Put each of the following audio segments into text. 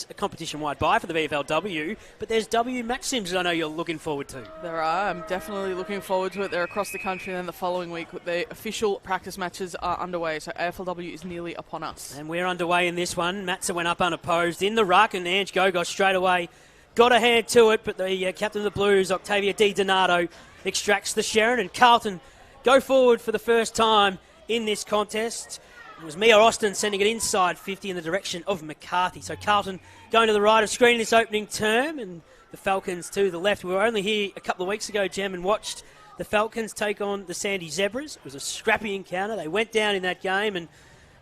it's a competition-wide bye for the VFLW, but there's W match sims that I know you're looking forward to. There are. I'm definitely looking forward to it. They're across the country, and then the following week, the official practice matches are underway, so AFLW is nearly upon us. And we're underway in this one. Matza went up unopposed in the ruck, and Ange Gogos straight away got a hand to it, but the captain of the Blues, Octavia Di Donato, extracts the Sharon, and Carlton go forward for the first time in this contest. It was Mia Austin sending it inside 50 in the direction of McCarthy. So Carlton going to the right of screen in this opening term, and the Falcons to the left. We were only here a couple of weeks ago, Jem, and watched the Falcons take on the Sandy Zebras. It was a scrappy encounter. They went down in that game, and,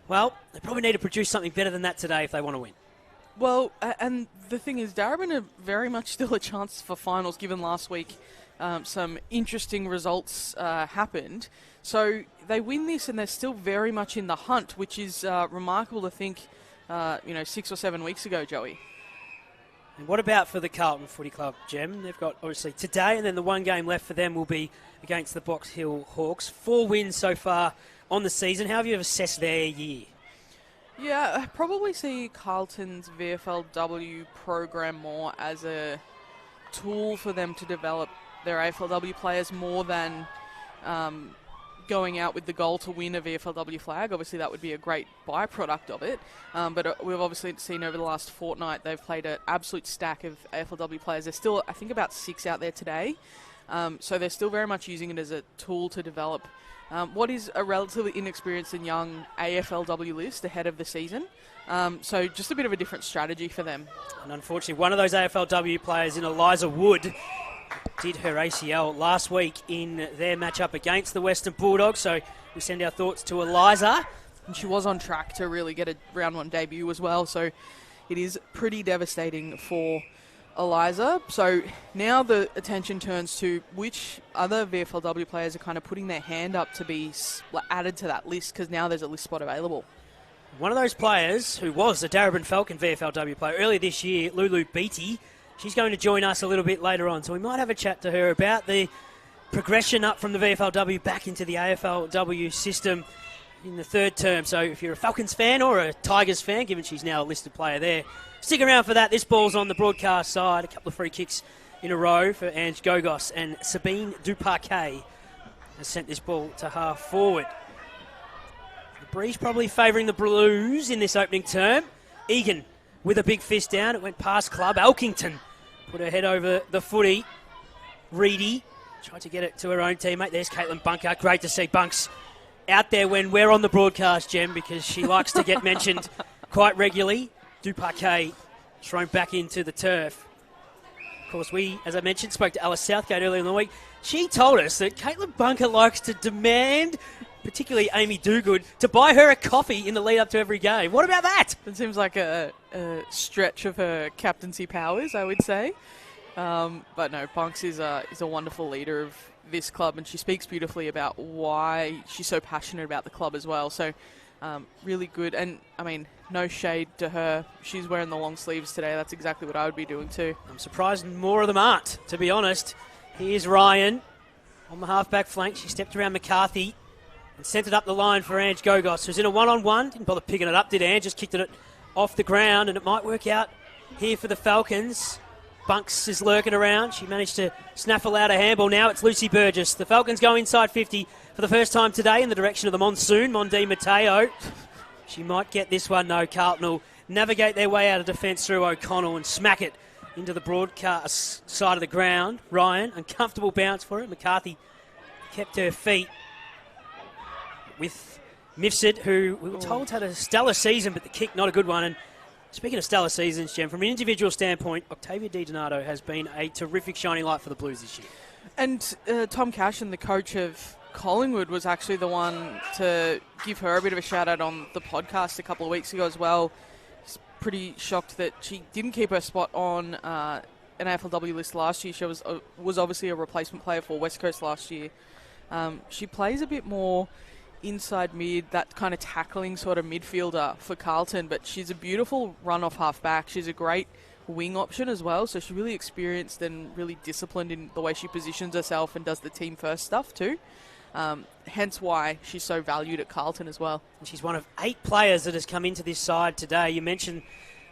well, they probably need to produce something better than that today if they want to win. Well, and the thing is, Darebin are very much still a chance for finals, given last week some interesting results happened. So they win this and they're still very much in the hunt, which is remarkable to think, 6 or 7 weeks ago, Joey. And what about for the Carlton Footy Club, Jem? They've got, obviously, today, and then the one game left for them will be against the Box Hill Hawks. 4 wins so far on the season. How have you assessed their year? Yeah, I probably see Carlton's VFLW program more as a tool for them to develop their AFLW players more than going out with the goal to win a VFLW flag. Obviously, that would be a great byproduct of it. But we've obviously seen over the last fortnight they've played an absolute stack of AFLW players. There's still, I think, about 6 out there today. So they're still very much using it as a tool to develop what is a relatively inexperienced and young AFLW list ahead of the season. So just a bit of a different strategy for them. And unfortunately, one of those AFLW players in Eliza Wood did her ACL last week in their matchup against the Western Bulldogs. So we send our thoughts to Eliza. And she was on track to really get a round 1 debut as well. So it is pretty devastating for Eliza. So now the attention turns to which other VFLW players are kind of putting their hand up to be added to that list, because now there's a list spot available. One of those players who was a Darebin Falcon VFLW player earlier this year, Lulu Beattie, she's going to join us a little bit later on. So we might have a chat to her about the progression up from the VFLW back into the AFLW system in the third term. So if you're a Falcons fan or a Tigers fan, given she's now a listed player there, stick around for that. This ball's on the broadcast side. A couple of free kicks in a row for Ange Gogos, and Sabine Duparquet has sent this ball to half forward. The breeze probably favouring the Blues in this opening term. Egan with a big fist down. It went past club. Elkington put her head over the footy. Reedy tried to get it to her own teammate. There's Caitlin Bunker. Great to see Bunks out there when we're on the broadcast, Jem, because she likes to get mentioned quite regularly. Duparquet thrown back into the turf. Of course, we, as I mentioned, spoke to Alice Southgate earlier in the week. She told us that Caitlin Bunker likes to demand, particularly Amy Dugood, to buy her a coffee in the lead up to every game. What about that? It seems like a stretch of her captaincy powers, I would say. But no, Bunks is a wonderful leader of this club, and she speaks beautifully about why she's so passionate about the club as well. So really good. And, I mean, no shade to her. She's wearing the long sleeves today. That's exactly what I would be doing too. I'm surprised more of them aren't, to be honest. Here's Ryan on the half-back flank. She stepped around McCarthy and sent it up the line for Ange Gogos, who's in a one-on-one. Didn't bother picking it up, did Ange? Just kicked it off the ground, and it might work out here for the Falcons. Bunks is lurking around. She managed to snaffle out a handball. Now it's Lucy Burgess. The Falcons go inside 50 for the first time today in the direction of the Monsoon. Mondi Mateo. She might get this one, though. Carlton will navigate their way out of defence through O'Connell and smack it into the broadcast side of the ground. Ryan, uncomfortable bounce for it. McCarthy kept her feet with Mifsud, who we were told had a stellar season, but the kick not a good one. And speaking of stellar seasons, Jem, from an individual standpoint, Octavia Di Donato has been a terrific shining light for the Blues this year. And Tom Cashin, the coach of Collingwood, was actually the one to give her a bit of a shout out on the podcast a couple of weeks ago as well. He's pretty shocked that she didn't keep her spot on an AFLW list last year. She was obviously a replacement player for West Coast last year. She plays a bit more inside mid, that kind of tackling sort of midfielder for Carlton, but she's a beautiful run-off half-back. She's a great wing option as well, so she's really experienced and really disciplined in the way she positions herself and does the team-first stuff too. Hence why she's so valued at Carlton as well. And she's one of 8 players that has come into this side today. You mentioned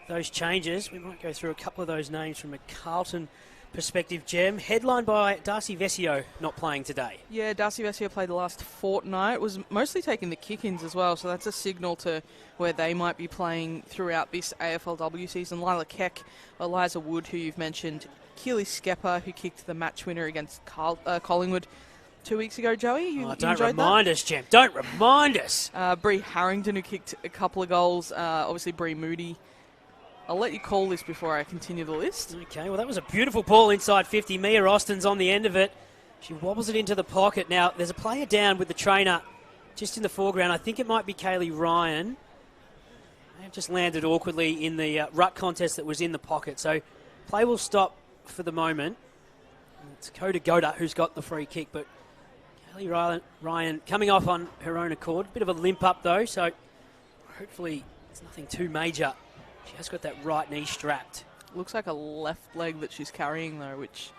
those changes. We might go through a couple of those names from a Carlton perspective, Gem. Headlined by Darcy Vesio not playing today. Yeah, Darcy Vesio played the last fortnight. Was mostly taking the kick-ins as well, so that's a signal to where they might be playing throughout this AFLW season. Lila Keck, Eliza Wood, who you've mentioned, Keely Skepper, who kicked the match winner against Collingwood 2 weeks ago. Joey, don't remind us, Gem. Don't remind us. Bree Harrington, who kicked a couple of goals. Obviously, Bree Moody. I'll let you call this before I continue the list. Okay, well, that was a beautiful ball inside 50. Mia Austin's on the end of it. She wobbles it into the pocket. Now, there's a player down with the trainer just in the foreground. I think it might be Kaylee Ryan. They have just landed awkwardly in the ruck contest that was in the pocket. So, play will stop for the moment. It's Coda Goda who's got the free kick, but Kaylee Ryan coming off on her own accord. Bit of a limp up, though, so hopefully it's nothing too major. She has got that right knee strapped. Looks like a left leg that she's carrying, though, which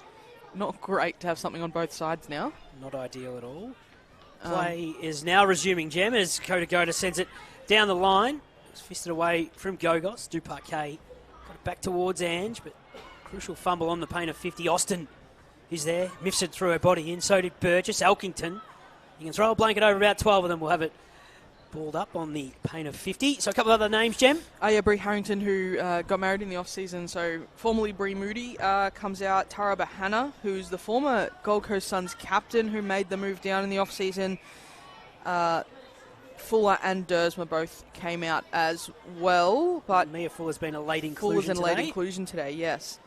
not great to have something on both sides now. Not ideal at all. Play is now resuming, Gem, as Coda Goda sends it down the line. It's fisted away from Gogos. Duparquet got it back towards Ange, but crucial fumble on the paint of 50. Austin is there. Mifsud threw her body in. So did Burgess. Elkington. You can throw a blanket over about 12 of them. We'll have it balled up on the paint of 50. So a couple of other names, Gem. Yeah, Bree Harrington, who got married in the off-season. So formerly Bree Moody comes out. Tara Bahana, who's the former Gold Coast Suns captain who made the move down in the off-season. Fuller and Dersma both came out as well. But Mia Fuller's been a late inclusion Fuller's a late inclusion today, yes.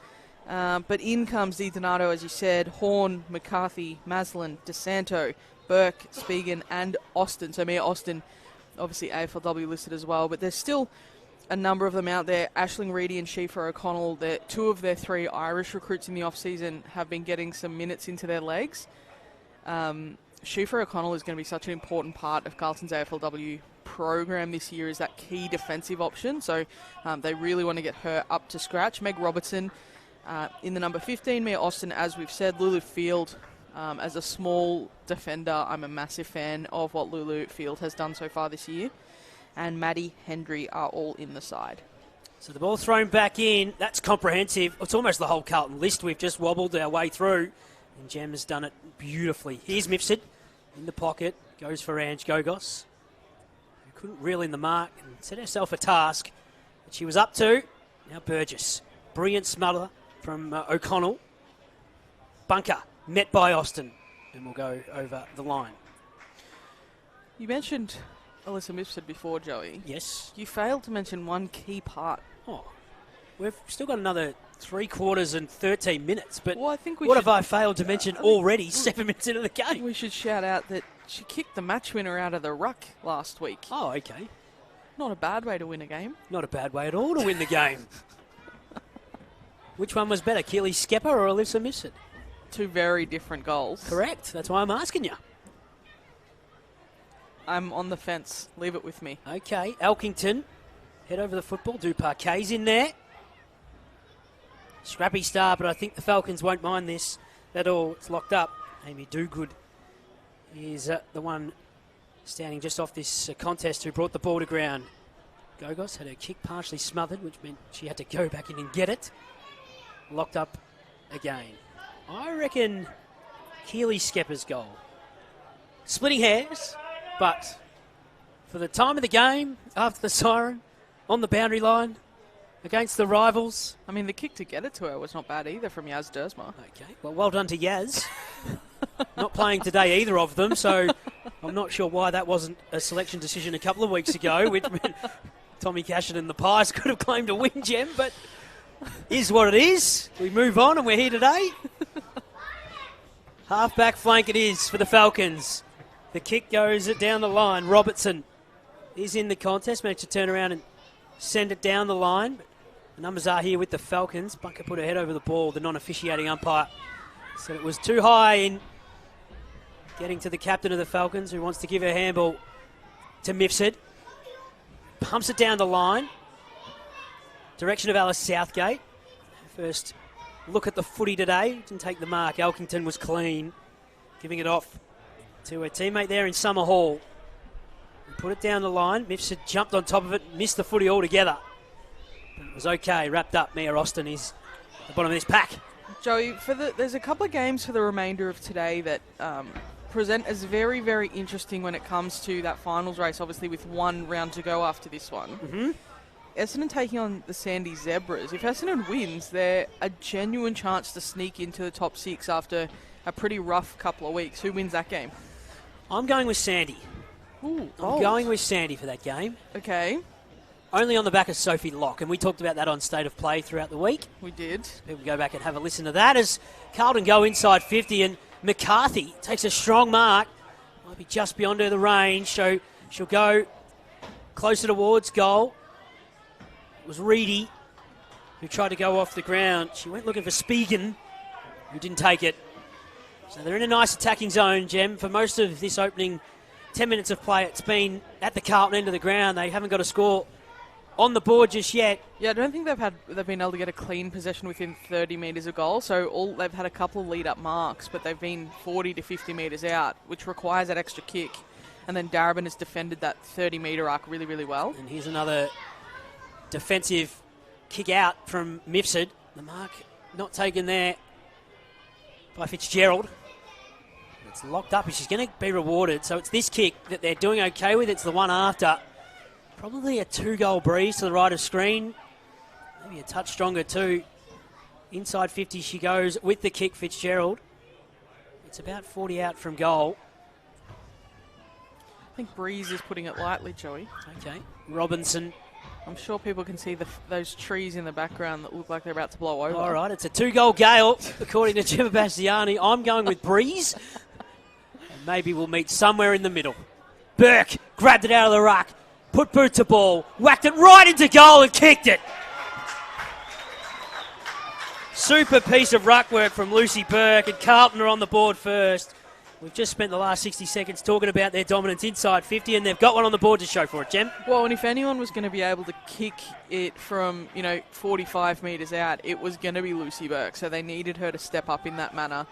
But in comes Di Donato, as you said, Horn, McCarthy, Maslin, DeSanto, Burke, Spigen, and Austin. So Mia Austin, obviously AFLW listed as well, but there's still a number of them out there. Aisling Reedy and Schieffer O'Connell, two of their three Irish recruits in the off-season have been getting some minutes into their legs. Schieffer O'Connell is going to be such an important part of Carlton's AFLW program this year as that key defensive option, so they really want to get her up to scratch. Meg Robertson in the number 15, Mia Austin, as we've said, Lulu Field. As a small defender, I'm a massive fan of what Lulu Field has done so far this year. And Maddie Hendry are all in the side. So the ball thrown back in. That's comprehensive. It's almost the whole Carlton list. We've just wobbled our way through. And Jem has done it beautifully. Here's Mifsud in the pocket. Goes for Ange Gogos, who couldn't reel in the mark and set herself a task that she was up to. Now Burgess. Brilliant smother from O'Connell. Bunker. Met by Austin, and we'll go over the line. You mentioned Alyssa Mifsud before, Joey. Yes. You failed to mention one key part. Oh, we've still got another 3 quarters and 13 minutes, but well, I think what have I failed to mention already 7 minutes into the game? We should shout out that she kicked the match winner out of the ruck last week. Oh, okay. Not a bad way to win a game. Not a bad way at all to win the game. Which one was better, Keely Skepper or Alyssa Mifsud? Two very different goals. Correct. That's why I'm asking you. I'm on the fence. Leave it with me. Okay. Elkington. Head over the football. Duparquet's in there. Scrappy start, but I think the Falcons won't mind this at all. It's locked up. Amy Dogood is the one standing just off this contest who brought the ball to ground. Gogos had her kick partially smothered, which meant she had to go back in and get it. Locked up again. I reckon Keely Skepper's goal. Splitting hairs, but for the time of the game, after the siren, on the boundary line, against the rivals. I mean, the kick to get it to her was not bad either from Yaz Dersma. Okay, well done to Yaz. Not playing today, either of them, so I'm not sure why that wasn't a selection decision a couple of weeks ago, which meant Tommy Cashin and the Pies could have claimed a win, Gem, but is what it is. We move on and we're here today. Half-back flank it is for the Falcons. The kick goes down the line. Robertson is in the contest. Managed to turn around and send it down the line. But the numbers are here with the Falcons. Bunker put her head over the ball. The non-officiating umpire said it was too high in getting to the captain of the Falcons, who wants to give her handball to Mifsud. Pumps it down the line. Direction of Alice Southgate. First look at the footy today. Didn't take the mark. Elkington was clean. Giving it off to her teammate there in Summer Hall. Put it down the line. Mifsud jumped on top of it. Missed the footy altogether. It was okay, wrapped up. Mia Austin is at the bottom of this pack. Joey, there's a couple of games for the remainder of today that present as very, very interesting when it comes to that finals race, obviously with one round to go after this one. Mm-hmm. Essendon taking on the Sandy Zebras. If Essendon wins, they're a genuine chance to sneak into the top 6 after a pretty rough couple of weeks. Who wins that game? I'm going with Sandy. Ooh, I'm going with Sandy for that game. Okay. Only on the back of Sophie Locke, and we talked about that on State of Play throughout the week. We did. People go back and have a listen to that as Carlton go inside 50, and McCarthy takes a strong mark. Might be just beyond her the range, so she'll go closer towards goal. It was Reedy who tried to go off the ground. She went looking for Spigen, who didn't take it. So they're in a nice attacking zone, Jem. For most of this opening 10 minutes of play, it's been at the Carlton end of the ground. They haven't got a score on the board just yet. Yeah, I don't think they've been able to get a clean possession within 30 metres of goal. So they've had a couple of lead-up marks, but they've been 40 to 50 metres out, which requires that extra kick. And then Darebin has defended that 30-metre arc really, really well. And here's another defensive kick out from Mifsud. The mark not taken there by Fitzgerald. It's locked up and she's going to be rewarded. So it's this kick that they're doing okay with. It's the one after. Probably a 2-goal breeze to the right of screen. Maybe a touch stronger too. Inside 50 she goes with the kick, Fitzgerald. It's about 40 out from goal. I think Breeze is putting it lightly, Joey. Okay. Robinson. I'm sure people can see those trees in the background that look like they're about to blow over. All right, it's a 2-goal gale, according to Gemma Bastiani. I'm going with Breeze. And maybe we'll meet somewhere in the middle. Burke grabbed it out of the ruck, put boot to ball, whacked it right into goal and kicked it. Super piece of ruck work from Lucy Burke, and Carlton are on the board first. We've just spent the last 60 seconds talking about their dominance inside 50, and they've got one on the board to show for it, Jem. Well, and if anyone was going to be able to kick it from, 45 metres out, it was going to be Lucy Burke. So they needed her to step up in that manner.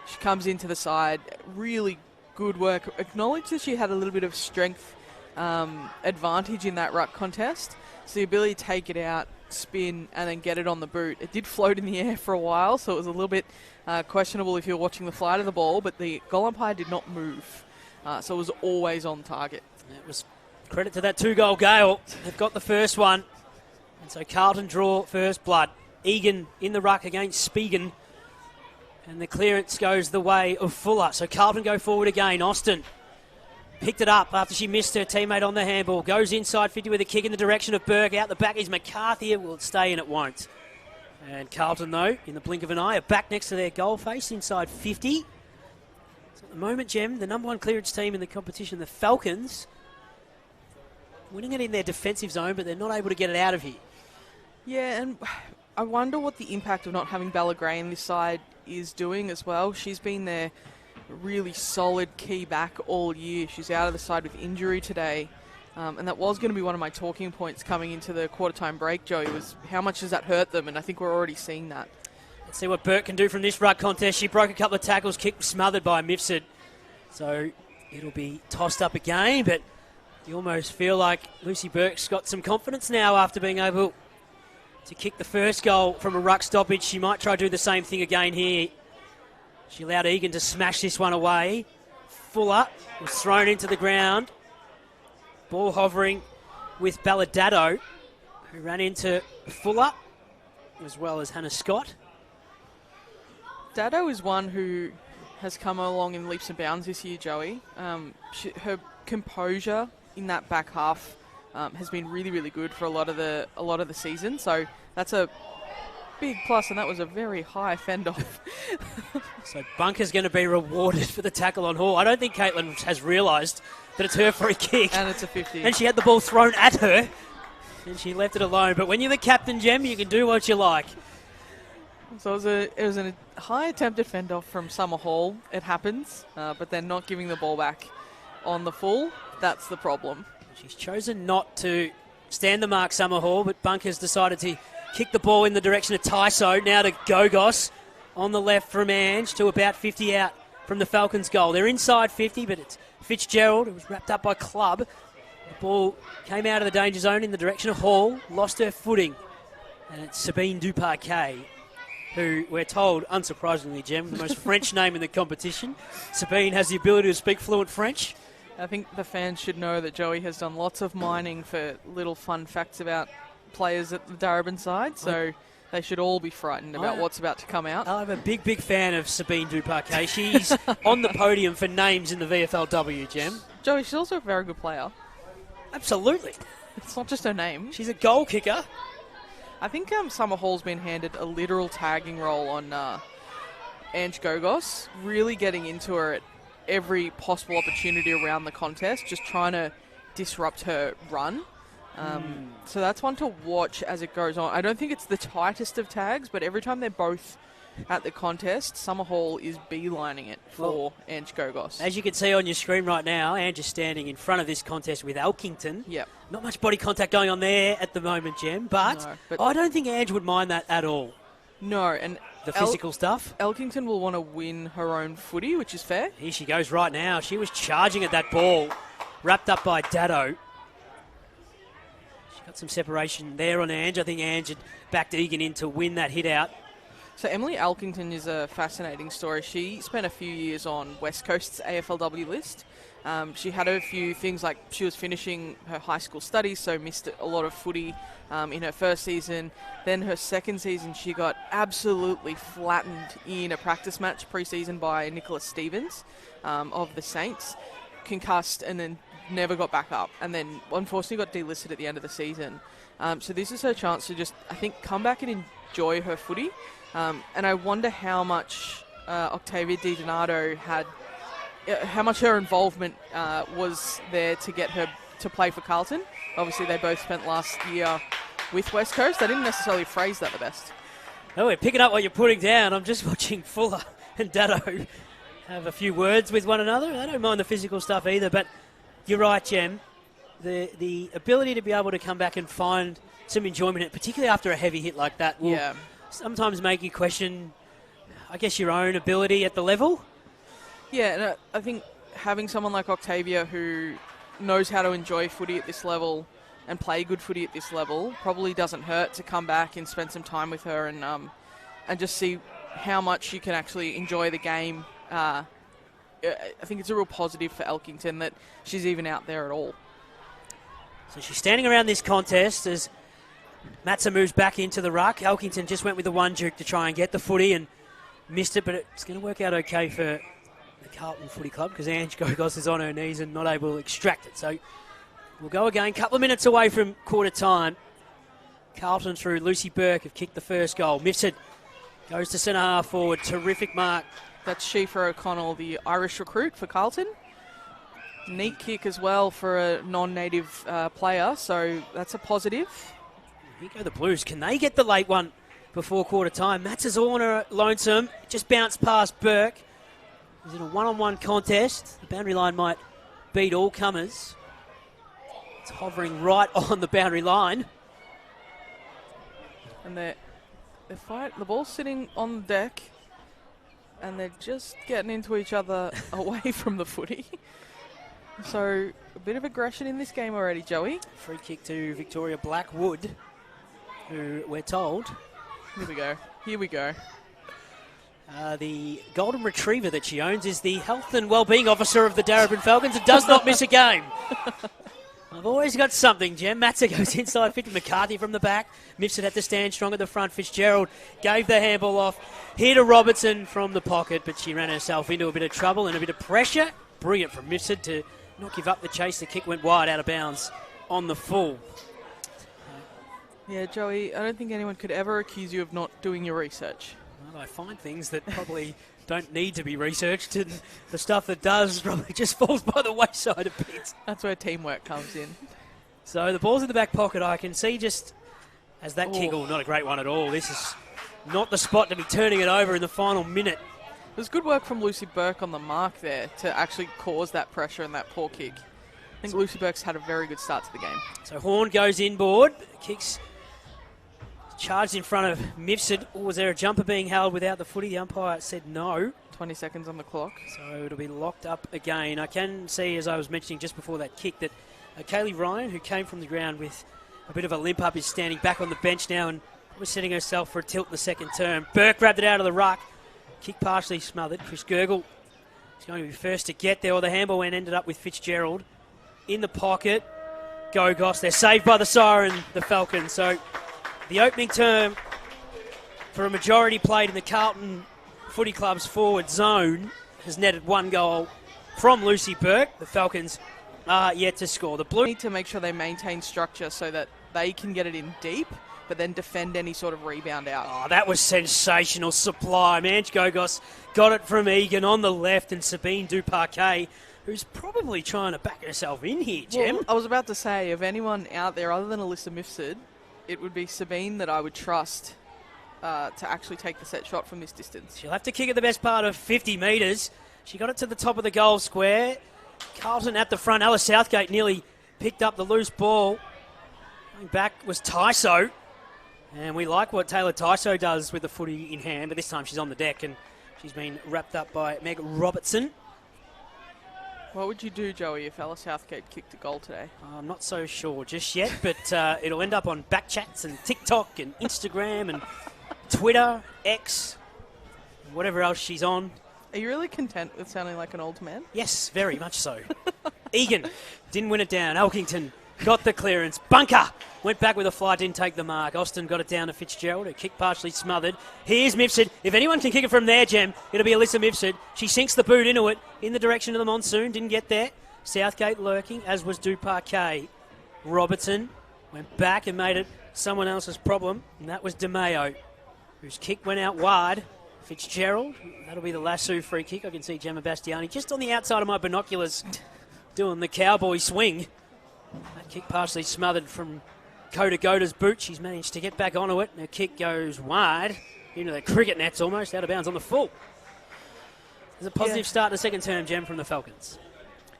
She comes into the side, really good work. Acknowledge that she had a little bit of strength advantage in that ruck contest. So the ability to take it out, spin, and then get it on the boot. It did float in the air for a while, so it was a little bit questionable if you're watching the flight of the ball, but the goal umpire did not move. So it was always on target. It was credit to that 2-goal gale. They've got the first one. And so Carlton draw first blood. Egan in the ruck against Spigen. And the clearance goes the way of Fuller. So Carlton go forward again. Austin picked it up after she missed her teammate on the handball. Goes inside 50 with a kick in the direction of Burke. Out the back is McCarthy. Will it stay? And it won't. And Carlton, though, in the blink of an eye, are back next to their goal face inside 50. So at the moment, Jem, the number one clearance team in the competition, the Falcons, winning it in their defensive zone, but they're not able to get it out of here. Yeah, and I wonder what the impact of not having Bella Gray in this side is doing as well. She's been their really solid key back all year. She's out of the side with injury today. And that was going to be one of my talking points coming into the quarter-time break, Joey, was how much does that hurt them? And I think we're already seeing that. Let's see what Burke can do from this ruck contest. She broke a couple of tackles, kick was smothered by Mifsud. So it'll be tossed up again, but you almost feel like Lucy Burke's got some confidence now after being able to kick the first goal from a ruck stoppage. She might try to do the same thing again here. She allowed Egan to smash this one away. Fuller was thrown into the ground. Ball hovering with Balladado, who ran into Fuller, as well as Hannah Scott. Dado is one who has come along in leaps and bounds this year, Joey. Her composure in that back half has been really, really good for a lot of the season. So that's a big plus, and that was a very high fend-off. So Bunker's going to be rewarded for the tackle on Hall. I don't think Caitlin has realised that it's her free kick. And it's a 50. And she had the ball thrown at her, and she left it alone. But when you're the captain, Jem, you can do what you like. So it was a high attempted fend-off from Summer Hall. It happens, but they're not giving the ball back on the full. That's the problem. She's chosen not to stand the mark, Summer Hall, but Bunker's decided to kick the ball in the direction of Tyso. Now to Gogos on the left from Ange to about 50 out from the Falcons' goal. They're inside 50, but it's Fitzgerald, who was wrapped up by Clubb. The ball came out of the danger zone in the direction of Hall, lost her footing. And it's Sabine Duparquet, who we're told, unsurprisingly, Jem, the most French name in the competition. Sabine has the ability to speak fluent French. I think the fans should know that Joey has done lots of mining for little fun facts about players at the Darebin side, so they should all be frightened about what's about to come out. I'm a big fan of Sabine Duparquet. She's on the podium for names in the VFLW, Jem. Joey, she's also a very good player. Absolutely. It's not just her name. She's a goal kicker. I think Summer Hall's been handed a literal tagging role on Ange Gogos, really getting into her at every possible opportunity around the contest, just trying to disrupt her run. So that's one to watch as it goes on. I don't think it's the tightest of tags, but every time they're both at the contest, Summer Hall is beelining it for Ange Gogos. As you can see on your screen right now, Ange is standing in front of this contest with Elkington. Yep. Not much body contact going on there at the moment, Jem, but I don't think Ange would mind that at all. No, and the physical stuff. Elkington will want to win her own footy, which is fair. Here she goes right now. She was charging at that ball, wrapped up by Dado. She got some separation there on Ange. I think Ange had backed Egan in to win that hit out. So Emily Elkington is a fascinating story. She spent a few years on West Coast's AFLW list. She had a few things like she was finishing her high school studies, so missed a lot of footy in her first season. Then her second season, she got absolutely flattened in a practice match pre-season by Nicholas Stevens of the Saints, concussed, and then never got back up. And then unfortunately got delisted at the end of the season. So this is her chance to just, I think, come back and enjoy her footy. And I wonder how much Octavia Di Donato had, how much her involvement was there to get her to play for Carlton. Obviously, they both spent last year with West Coast. They didn't necessarily phrase that the best. Oh, we're picking up what you're putting down. I'm just watching Fuller and Dado have a few words with one another. I don't mind the physical stuff either, but you're right, Jem. The ability to be able to come back and find some enjoyment in it, particularly after a heavy hit like that, will sometimes make you question, I guess, your own ability at the level. Yeah, and I think having someone like Octavia who knows how to enjoy footy at this level and play good footy at this level probably doesn't hurt to come back and spend some time with her and just see how much you can actually enjoy the game. I think it's a real positive for Elkington that she's even out there at all. So she's standing around this contest as Matza moves back into the ruck. Elkington just went with the one juke to try and get the footy and missed it, but it's going to work out okay for the Carlton Footy Club because Ange Gogos is on her knees and not able to extract it. So we'll go again. Couple of minutes away from quarter time. Carlton through Lucy Burke have kicked the first goal. Mifsud goes to centre half forward. Terrific mark. That's Schieffer O'Connell, the Irish recruit for Carlton. Neat kick as well for a non-native player, so that's a positive. Here go the Blues. Can they get the late one before quarter time? Matz all on her lonesome. Just bounced past Burke. Is it a one-on-one contest? The boundary line might beat all comers. It's hovering right on the boundary line. And they're the ball's sitting on the deck, and they're just getting into each other away from the footy. So a bit of aggression in this game already, Joey. Free kick to Victoria Blackwood, who we're told. Here we go. The golden retriever that she owns is the health and well-being officer of the Darebin Falcons and does not miss a game. I've always got something, Jem. Matza goes inside 50. McCarthy from the back. Mifsud had to stand strong at the front. Fitzgerald gave the handball off. Here to Robertson from the pocket, but she ran herself into a bit of trouble and a bit of pressure. Brilliant from Mifsud to not give up the chase. The kick went wide out of bounds on the full. Yeah, Joey, I don't think anyone could ever accuse you of not doing your research. Well, I find things that probably don't need to be researched, and the stuff that does probably just falls by the wayside a bit. That's where teamwork comes in. So the ball's in the back pocket. I can see just as that kick, not a great one at all. This is not the spot to be turning it over in the final minute. It was good work from Lucy Burke on the mark there to actually cause that pressure and that poor kick. I think Lucy Burke's had a very good start to the game. So Horn goes inboard, kicks charged in front of Mifsud. Was there a jumper being held without the footy? The umpire said no. 20 seconds on the clock. So it'll be locked up again. I can see, as I was mentioning just before that kick, that Kaylee Ryan, who came from the ground with a bit of a limp up, is standing back on the bench now and was setting herself for a tilt in the second term. Burke grabbed it out of the ruck. Kick partially smothered. Chris Gergel is going to be first to get there, or the handball went ended up with Fitzgerald in the pocket. Go Goss. They're saved by the siren, the Falcons. So the opening term for a majority played in the Carlton Footy Club's forward zone has netted one goal from Lucy Burke. The Falcons are yet to score. The Blue need to make sure they maintain structure so that they can get it in deep, but then defend any sort of rebound out. Oh, that was sensational supply. Manch Gogos got it from Egan on the left, and Sabine Duparquet, who's probably trying to back herself in here, Jem. Well, I was about to say, if anyone out there other than Alyssa Mifsud, it would be Sabine that I would trust to actually take the set shot from this distance. She'll have to kick it the best part of 50 metres. She got it to the top of the goal square. Carlton at the front. Alice Southgate nearly picked up the loose ball. Going back was Tyso. And we like what Taylor Tyso does with the footy in hand, but this time she's on the deck and she's been wrapped up by Meg Robertson. What would you do, Joey, if Alice Southgate kicked a goal today? I'm not so sure just yet, but it'll end up on Backchats and TikTok and Instagram and Twitter, X, whatever else she's on. Are you really content with sounding like an old man? Yes, very much so. Egan didn't win it down. Elkington got the clearance. Bunker went back with a fly, didn't take the mark. Austin got it down to Fitzgerald. Her kick partially smothered. Here's Mifsud. If anyone can kick it from there, Jem, it'll be Alyssa Mifsud. She sinks the boot into it in the direction of the monsoon. Didn't get there. Southgate lurking, as was Duparquet. Robertson went back and made it someone else's problem, and that was DeMeo, whose kick went out wide. Fitzgerald, that'll be the lasso free kick. I can see Gemma Bastiani just on the outside of my binoculars doing the cowboy swing. That kick partially smothered from Coda Goda's boot. She's managed to get back onto it. And her kick goes wide into the cricket nets almost, out of bounds on the full. There's a positive start to the second term, Gem, from the Falcons.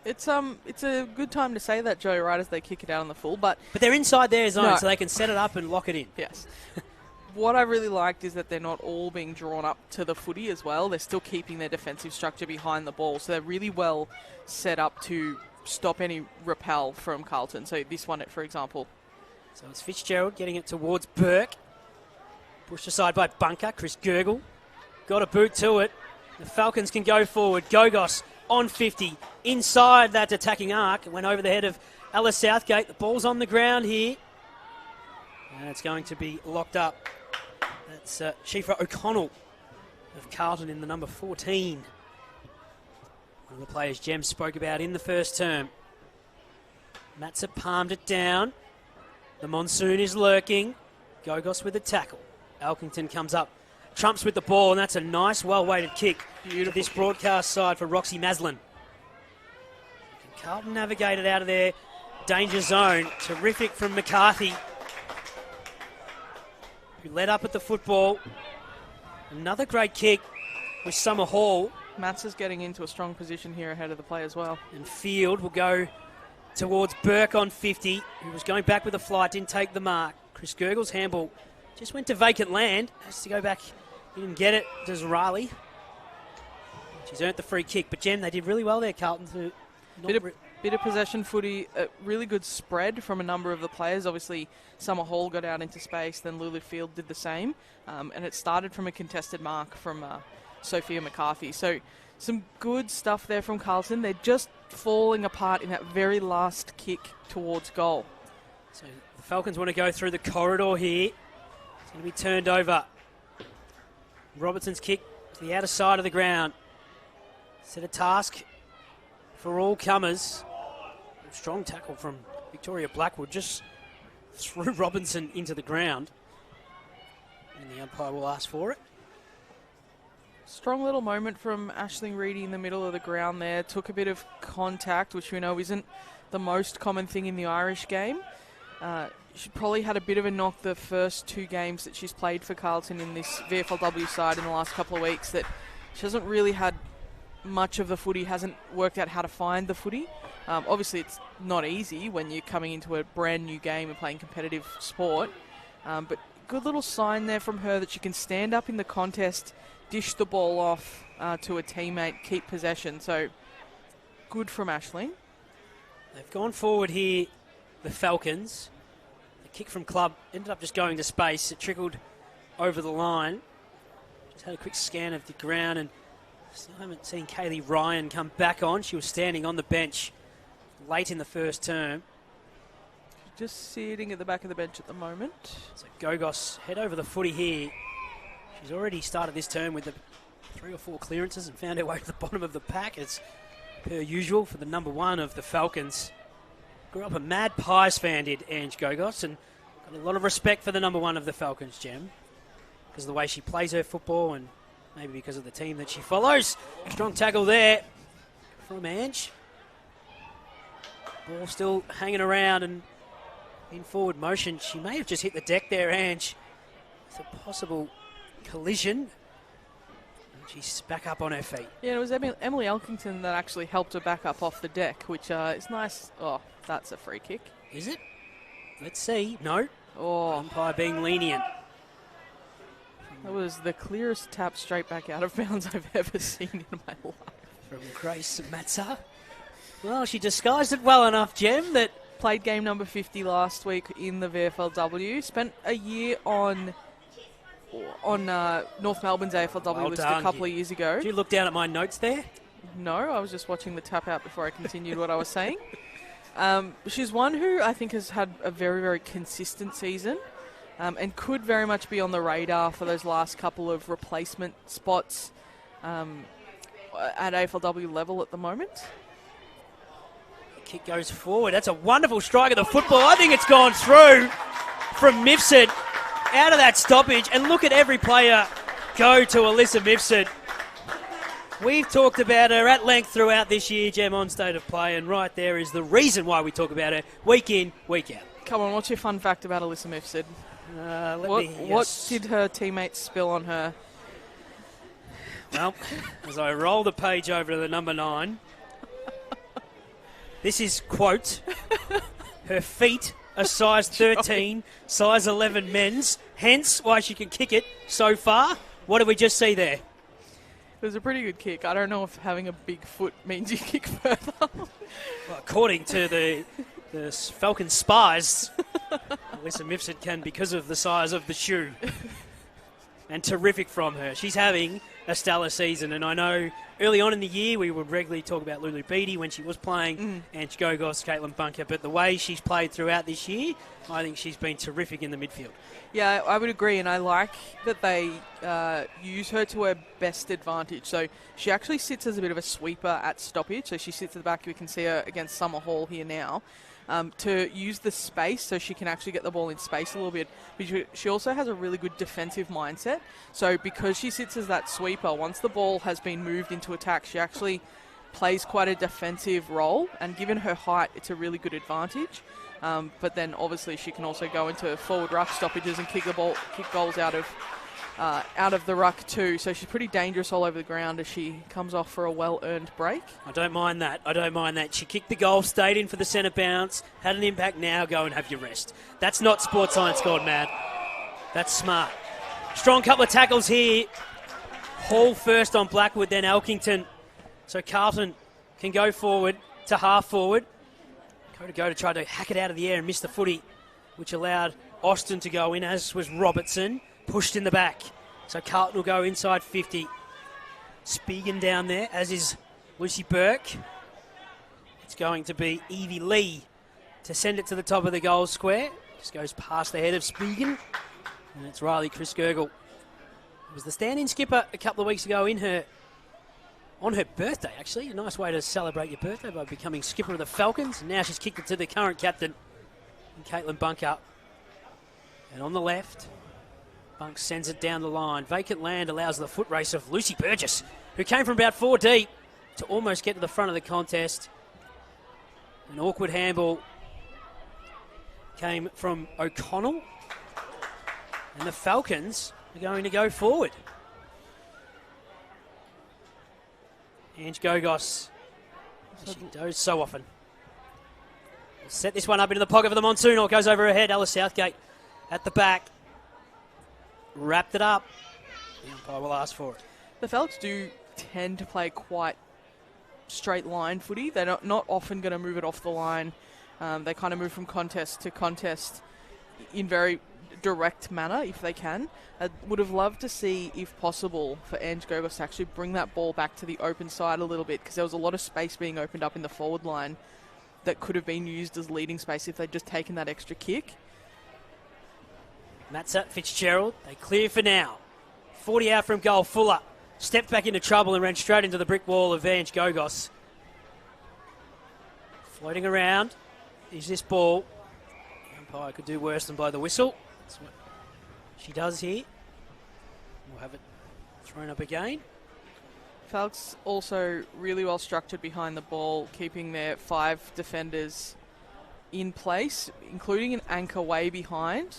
It's a good time to say that, Joey, right as they kick it out on the full. But they're inside their zone, so they can set it up and lock it in. Yes. What I really liked is that they're not all being drawn up to the footy as well. They're still keeping their defensive structure behind the ball. So they're really well set up to stop any repel from Carlton. So this one, for example. So it's Fitzgerald getting it towards Burke. Pushed aside by Bunker. Chris Gergel got a boot to it. The Falcons can go forward. Gogos on 50. Inside that attacking arc. It went over the head of Alice Southgate. The ball's on the ground here. And it's going to be locked up. That's Shifra O'Connell of Carlton in the number 14. One of the players Jem spoke about in the first term. Matza palmed it down. The monsoon is lurking. Gogos with the tackle. Elkington comes up. Trumps with the ball, and that's a nice, well-weighted kick to this broadcast side for Roxy Maslin. Carlton navigated out of their danger zone. Terrific from McCarthy, who led up at the football. Another great kick with Summer Hall. Matz is getting into a strong position here ahead of the play as well. And Field will go towards Burke on 50, who was going back with a flight, didn't take the mark. Chris Gergel's handball just went to vacant land. Has to go back. He didn't get it. Does Riley. She's earned the free kick. But, Jem, they did really well there, Carlton. Bit of possession footy, a really good spread from a number of the players. Obviously, Summer Hall got out into space, then Lulu Field did the same. And it started from a contested mark from Sophia McCarthy. So some good stuff there from Carlton. They're just falling apart in that very last kick towards goal. So the Falcons want to go through the corridor here. It's going to be turned over. Robertson's kick to the outer side of the ground. Set a task for all comers. Strong tackle from Victoria Blackwood, just threw Robinson into the ground. And the umpire will ask for it. Strong little moment from Aisling Reedy in the middle of the ground there. Took a bit of contact, which we know isn't the most common thing in the Irish game. She probably had a bit of a knock the first two games that she's played for Carlton in this VFLW side in the last couple of weeks, that she hasn't really had much of the footy, hasn't worked out how to find the footy. Obviously, it's not easy when you're coming into a brand new game and playing competitive sport. But good little sign there from her that she can stand up in the contest, dish the ball off to a teammate, keep possession. So good from Aisling. They've gone forward here, the Falcons. The kick from club ended up just going to space. It trickled over the line. Just had a quick scan of the ground, and still haven't seen Kaylee Ryan come back on. She was standing on the bench late in the first term. Just sitting at the back of the bench at the moment. So Gogos head over the footy here. She's already started this term with the 3 or 4 clearances and found her way to the bottom of the pack, as per usual for the number 1 of the Falcons. Grew up a Mad Pies fan, did Ange Gogos, and got a lot of respect for the number 1 of the Falcons, Gem, because of the way she plays her football and maybe because of the team that she follows. Strong tackle there from Ange. Ball still hanging around and in forward motion. She may have just hit the deck there, Ange, with a possible collision. And she's back up on her feet. Yeah, it was Emily Elkington that actually helped her back up off the deck, which is nice. Oh, that's a free kick. Is it? Let's see. No. Oh, Umpire being lenient. that was the clearest tap straight back out of bounds I've ever seen in my life. From Grace Matza. Well, she disguised it well enough, Gem, that Played game number 50 last week in the VFLW. Spent a year on North Melbourne's AFLW list a couple of years ago. Did you look down at my notes there? No, I was just watching the tap out before I continued what I was saying. She's one who I think has had a very, very consistent season and could very much be on the radar for those last couple of replacement spots at AFLW level at the moment. Kick goes forward. That's a wonderful strike of the football. I think it's gone through from Mifsud out of that stoppage. And look at every player go to Alyssa Mifsud. We've talked about her at length throughout this year, Gem, on State of Play, and right there is the reason why we talk about her week in, week out. Come on, what's your fun fact about Alyssa Mifsud? What did her teammates spill on her? Well, as I roll the page over to the number 9, this is, quote, her feet are size 13, size 11 men's, hence why she can kick it so far. What did we just see there? It was a pretty good kick. I don't know if having a big foot means you kick further. Well, according to the Falcon spies, Alyssa Mifsud can because of the size of the shoe. And terrific from her. She's having a stellar season, and I know early on in the year we would regularly talk about Lulu Beattie when she was playing, Ange Gogos, Caitlin Bunker, but the way she's played throughout this year, I think she's been terrific in the midfield. Yeah, I would agree, and I like that they use her to her best advantage. So she actually sits as a bit of a sweeper at stoppage, so she sits at the back. We can see her against Summer Hall here now. To use the space so she can actually get the ball in space a little bit. But she also has a really good defensive mindset. So because she sits as that sweeper, once the ball has been moved into attack, she actually plays quite a defensive role. And given her height, it's a really good advantage. But then obviously she can also go into forward ruck stoppages and kick goals out of the ruck too. So she's pretty dangerous all over the ground as she comes off for a well-earned break. I don't mind that. She kicked the goal, stayed in for the centre bounce, had an impact. Now go and have your rest. That's not sports science gone mad. That's smart. Strong couple of tackles here. Hall first on Blackwood, then Elkington. So Carlton can go forward to half forward. Go to try to hack it out of the air and miss the footy, which allowed Austin to go in, as was Robertson. Pushed in the back. So Carlton will go inside 50. Spigen down there, as is Lucy Burke. It's going to be Evie Lee to send it to the top of the goal square. Just goes past the head of Spigen. And it's Riley Chris Gergel. It was the stand-in skipper a couple of weeks ago on her birthday, actually. A nice way to celebrate your birthday by becoming skipper of the Falcons. And now she's kicked it to the current captain, Caitlin Bunker. And on the left, Bunk sends it down the line. Vacant land allows the foot race of Lucy Burgess, who came from about 4 deep, to almost get to the front of the contest. An awkward handball came from O'Connell. And the Falcons are going to go forward. Ange Gogos, she does so often. Set this one up into the pocket for the Monsoon, or it goes over her head. Alice Southgate at the back. Wrapped it up. The umpire will ask for it. The Falcons do tend to play quite straight line footy. They're not often going to move it off the line. They kind of move from contest to contest. in very direct manner if they can. I would have loved to see, if possible, for Ange Gogos to actually bring that ball back to the open side a little bit, because there was a lot of space being opened up in the forward line that could have been used as leading space if they'd just taken that extra kick. Matsat Fitzgerald, they clear for now. 40 out from goal, Fuller stepped back into trouble and ran straight into the brick wall of Ange Gogos. Floating around is this ball. The umpire could do worse than blow the whistle. That's what she does here. We'll have it thrown up again. Falcons also really well structured behind the ball, keeping their 5 defenders in place, including an anchor way behind,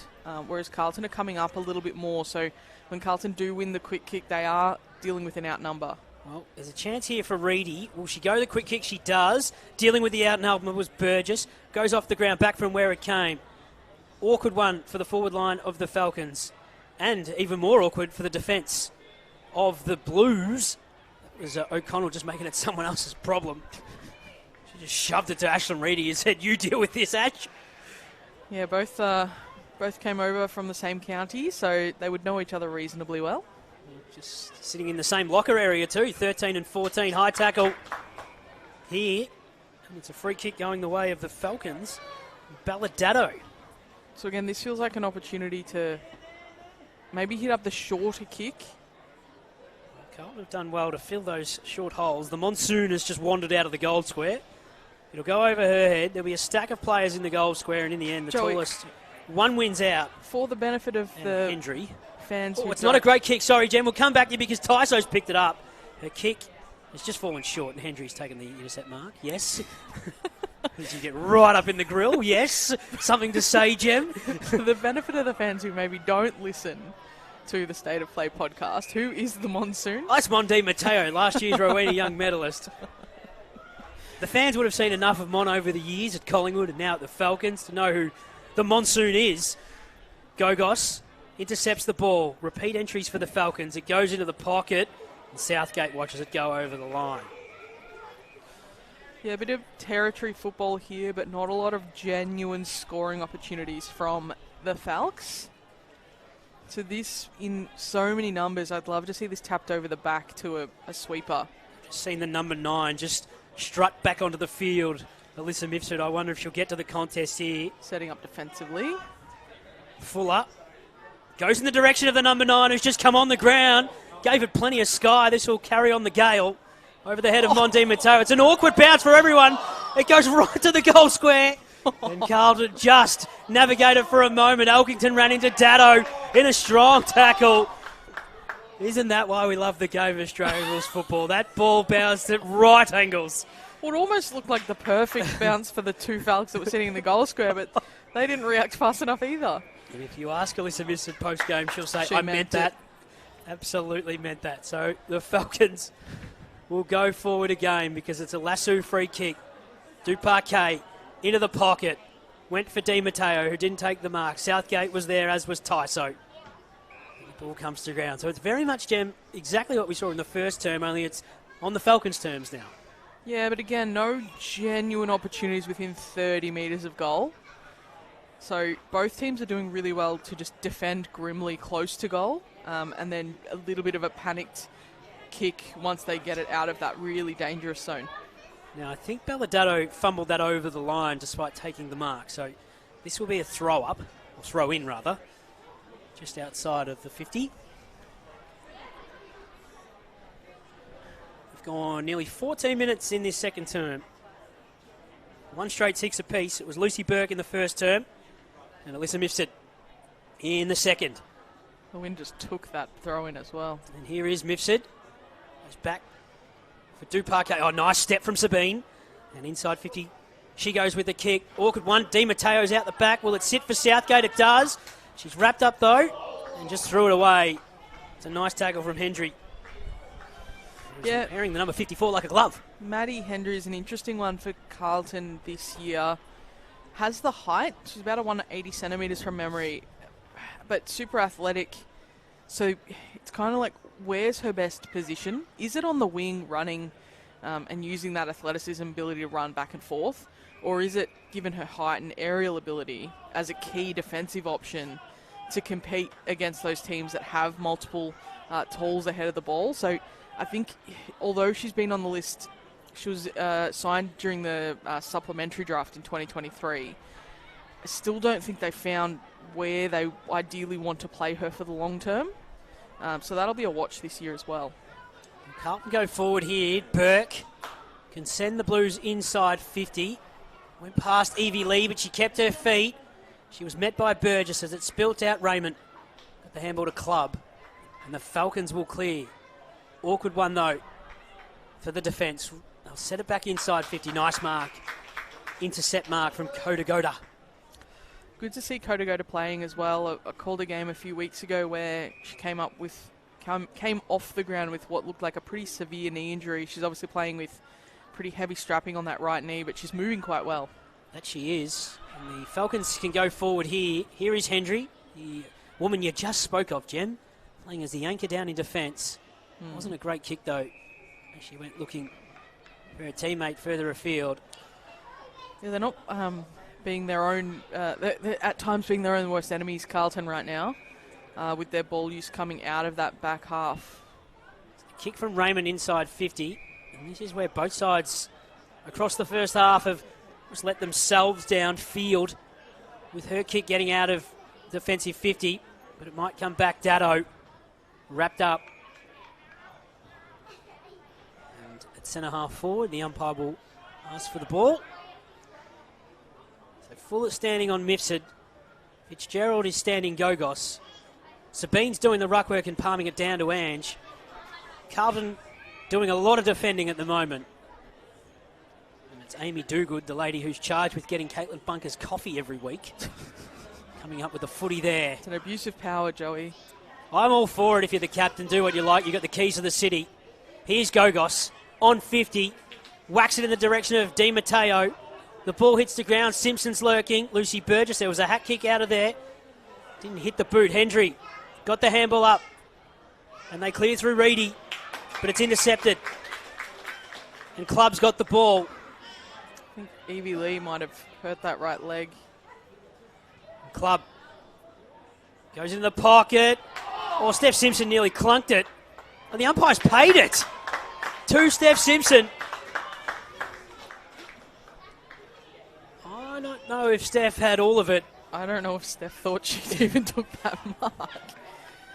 whereas Carlton are coming up a little bit more. So when Carlton do win the quick kick, they are dealing with an outnumber. Well, there's a chance here for Reedy. Will she go the quick kick? She does. Dealing with the outnumber was Burgess. Goes off the ground, back from where it came. Awkward one for the forward line of the Falcons. And even more awkward for the defence of the Blues. That was O'Connell just making it someone else's problem. She just shoved it to Ashlyn Reedy and said, "You deal with this, Ash." Yeah, both came over from the same county, so they would know each other reasonably well. Just sitting in the same locker area too, 13 and 14. High tackle here. And it's a free kick going the way of the Falcons. Balladado. So again, this feels like an opportunity to maybe hit up the shorter kick. Carlton have done well to fill those short holes. The Monsoon has just wandered out of the goal square. It'll go over her head. There'll be a stack of players in the goal square, and in the end, the tallest one wins out. For the benefit of the Hendry fans. Oh, it's not a great kick. Sorry, Jen. We'll come back to you because Tyso's picked it up. Her kick has just fallen short, and Hendry's taken the intercept mark. Yes. Did you get right up in the grill? Yes. Something to say, Jem? For the benefit of the fans who maybe don't listen to the State of Play podcast, who is the Monsoon? That's Mondi Matteo, last year's Rowena Young medalist. The fans would have seen enough of Mon over the years at Collingwood and now at the Falcons to know who the Monsoon is. Gogos intercepts the ball. Repeat entries for the Falcons. It goes into the pocket, and Southgate watches it go over the line. Yeah, a bit of territory football here, but not a lot of genuine scoring opportunities from the Falcons. So this, in so many numbers, I'd love to see this tapped over the back to a sweeper. Just seen the number 9 just strut back onto the field. Alyssa Mifsud, I wonder if she'll get to the contest here. Setting up defensively. Fuller goes in the direction of the number 9 who's just come on the ground. Gave it plenty of sky. This will carry on the gale over the head of Mondi Matteo. It's an awkward bounce for everyone. It goes right to the goal square. And Carlton just navigated for a moment. Elkington ran into Dado in a strong tackle. Isn't that why we love the game of Australian rules football? That ball bounced at right angles. Well, it almost looked like the perfect bounce for the 2 Falcons that were sitting in the goal square, but they didn't react fast enough either. And if you ask Alyssa Mifsud post-game, she'll say, She I meant that. Absolutely meant that. So the Falcons will go forward again because it's a lasso free kick. Duparquet into the pocket. Went for Di Matteo, who didn't take the mark. Southgate was there, as was Tyso. The ball comes to ground. So it's very much, Jem, exactly what we saw in the first term, only it's on the Falcons' terms now. Yeah, but again, no genuine opportunities within 30 metres of goal. So both teams are doing really well to just defend grimly close to goal, and then a little bit of a panicked kick once they get it out of that really dangerous zone. Now, I think Balladado fumbled that over the line despite taking the mark. So this will be a throw-up, or throw-in rather, just outside of the 50. We've gone nearly 14 minutes in this second term. One straight 6 apiece. It was Lucy Burke in the first term and Alyssa Mifsud in the second. The wind just took that throw-in as well. And here is Mifsud. Goes back for Duparquet. Oh, nice step from Sabine. And inside 50, she goes with the kick. Awkward one. Di Matteo's out the back. Will it sit for Southgate? It does. She's wrapped up, though, and just threw it away. It's a nice tackle from Hendry. Yeah. Wearing the number 54 like a glove. Maddie Hendry is an interesting one for Carlton this year. Has the height. She's about a 180 centimetres from memory, but super athletic. So it's kind of like, where's her best position? Is it on the wing running and using that athleticism ability to run back and forth? or is it, given her height and aerial ability, as a key defensive option to compete against those teams that have multiple talls ahead of the ball? So I think although she's been on the list, she was signed during the supplementary draft in 2023, I still don't think they found where they ideally want to play her for the long term. So that'll be a watch this year as well. Carlton go forward here. Burke can send the Blues inside 50. Went past Evie Lee, but she kept her feet. She was met by Burgess as it spilt out Raymond. Got the handball to Club. And the Falcons will clear. Awkward one, though, for the defence. They'll set it back inside 50. Nice mark. Intercept mark from Kodagoda. Good to see Kodagoda playing as well. I called a game a few weeks ago where she came off the ground with what looked like a pretty severe knee injury. She's obviously playing with pretty heavy strapping on that right knee, but she's moving quite well. That she is. And the Falcons can go forward here. Here is Hendry, the woman you just spoke of, Jem, playing as the anchor down in defence. Wasn't a great kick, though. She went looking for her teammate further afield. Yeah, they're not being their own, they're at times being their own worst enemies, Carlton, right now, with their ball use coming out of that back half. Kick from Raymond inside 50. And this is where both sides across the first half have just let themselves downfield, with her kick getting out of defensive 50. But it might come back. Dado wrapped up. And at centre half forward, the umpire will ask for the ball. So Fuller standing on Mifsud. Fitzgerald is standing Gogos. Sabine's doing the ruck work and palming it down to Ange. Carlton doing a lot of defending at the moment. And it's Amy Dugood, the lady who's charged with getting Caitlin Bunker's coffee every week. Coming up with a footy there. It's an abuse of power, Joey. I'm all for it if you're the captain. Do what you like. You've got the keys to the city. Here's Gogos on 50. Whacks it in the direction of Di Matteo. The ball hits the ground. Simpson's lurking. Lucy Burgess, there was a hat kick out of there. Didn't hit the boot. Hendry got the handball up. And they clear through Reedy. But it's intercepted. And Club's got the ball. I think Evie Lee might have hurt that right leg. Club goes into the pocket. Oh, Steph Simpson nearly clunked it. And the umpire's paid it to Steph Simpson. I don't know if Steph had all of it. I don't know if Steph thought she even took that mark.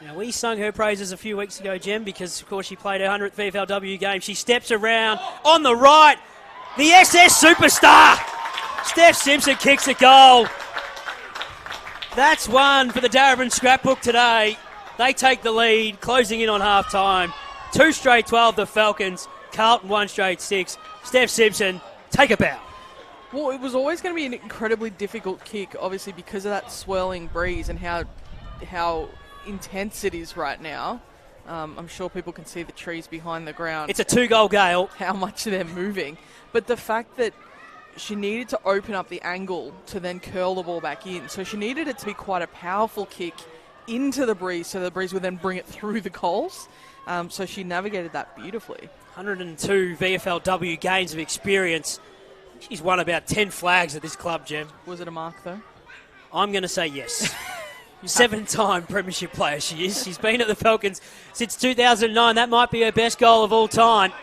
Now, we sung her praises a few weeks ago, Jem, because, of course, she played her 100th VFLW game. She steps around on the right. The SS superstar, Steph Simpson, kicks a goal. That's one for the Darebin scrapbook today. They take the lead, closing in on half-time. 2 straight 12, the Falcons. Carlton 1 straight 6. Steph Simpson, take a bow. Well, it was always going to be an incredibly difficult kick, obviously, because of that swirling breeze and how intense it is right now. I'm sure people can see the trees behind the ground. It's a 2-goal gale. How much they're moving. But the fact that she needed to open up the angle to then curl the ball back in. So she needed it to be quite a powerful kick into the breeze, so the breeze would then bring it through the goals. So she navigated that beautifully. 102 VFLW games of experience. She's won about 10 flags at this club, Jem. Was it a mark, though? I'm going to say yes. 7-time premiership player she is. She's been at the Falcons since 2009. That might be her best goal of all time.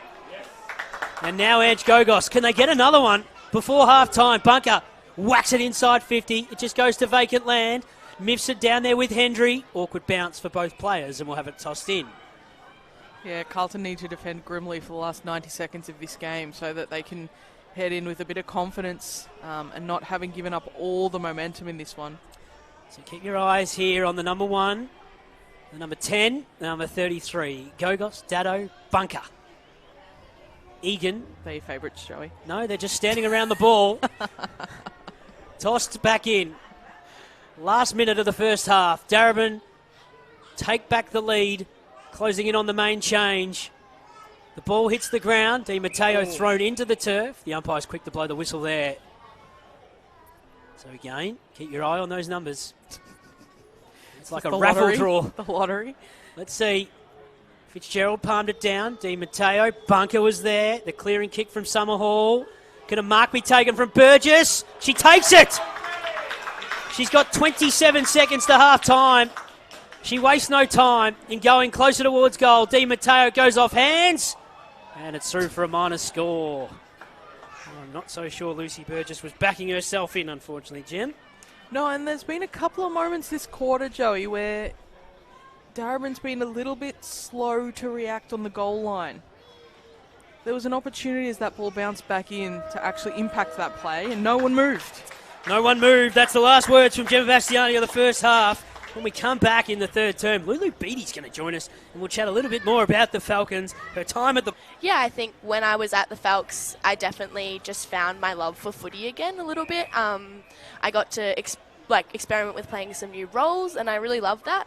And now Ange Gogos. Can they get another one before half-time? Bunker whacks it inside 50. It just goes to vacant land. Mifsud down there with Hendry. Awkward bounce for both players, and we'll have it tossed in. Yeah, Carlton need to defend grimly for the last 90 seconds of this game so that they can head in with a bit of confidence and not having given up all the momentum in this one. So keep your eyes here on the number 1, the number 10, the number 33. Gogos, Dado, Bunker. Egan. They're your favourites, Joey. No, they're just standing around the ball. Tossed back in. Last minute of the first half. Darebin take back the lead, closing in on the main change. The ball hits the ground. Di Matteo thrown into the turf. The umpire's quick to blow the whistle there. So again, keep your eye on those numbers. It's like a raffle draw. The lottery. Let's see. Fitzgerald palmed it down. Di Matteo. Bunker was there. The clearing kick from Summerhall. Can a mark be taken from Burgess? She takes it! She's got 27 seconds to half-time. She wastes no time in going closer towards goal. Di Matteo goes off hands, and it's through for a minus score. I'm not so sure Lucy Burgess was backing herself in, unfortunately, Jim. No, and there's been a couple of moments this quarter, Joey, where Darebin's been a little bit slow to react on the goal line. There was an opportunity as that ball bounced back in to actually impact that play, and no one moved. No one moved. That's the last words from Gemma Bastiani of the first half. When we come back in the third term, Lulu Beattie's going to join us, and we'll chat a little bit more about the Falcons, her time at the... Yeah, I think when I was at the Falcons, I definitely just found my love for footy again a little bit. I got to experiment with playing some new roles, and I really loved that.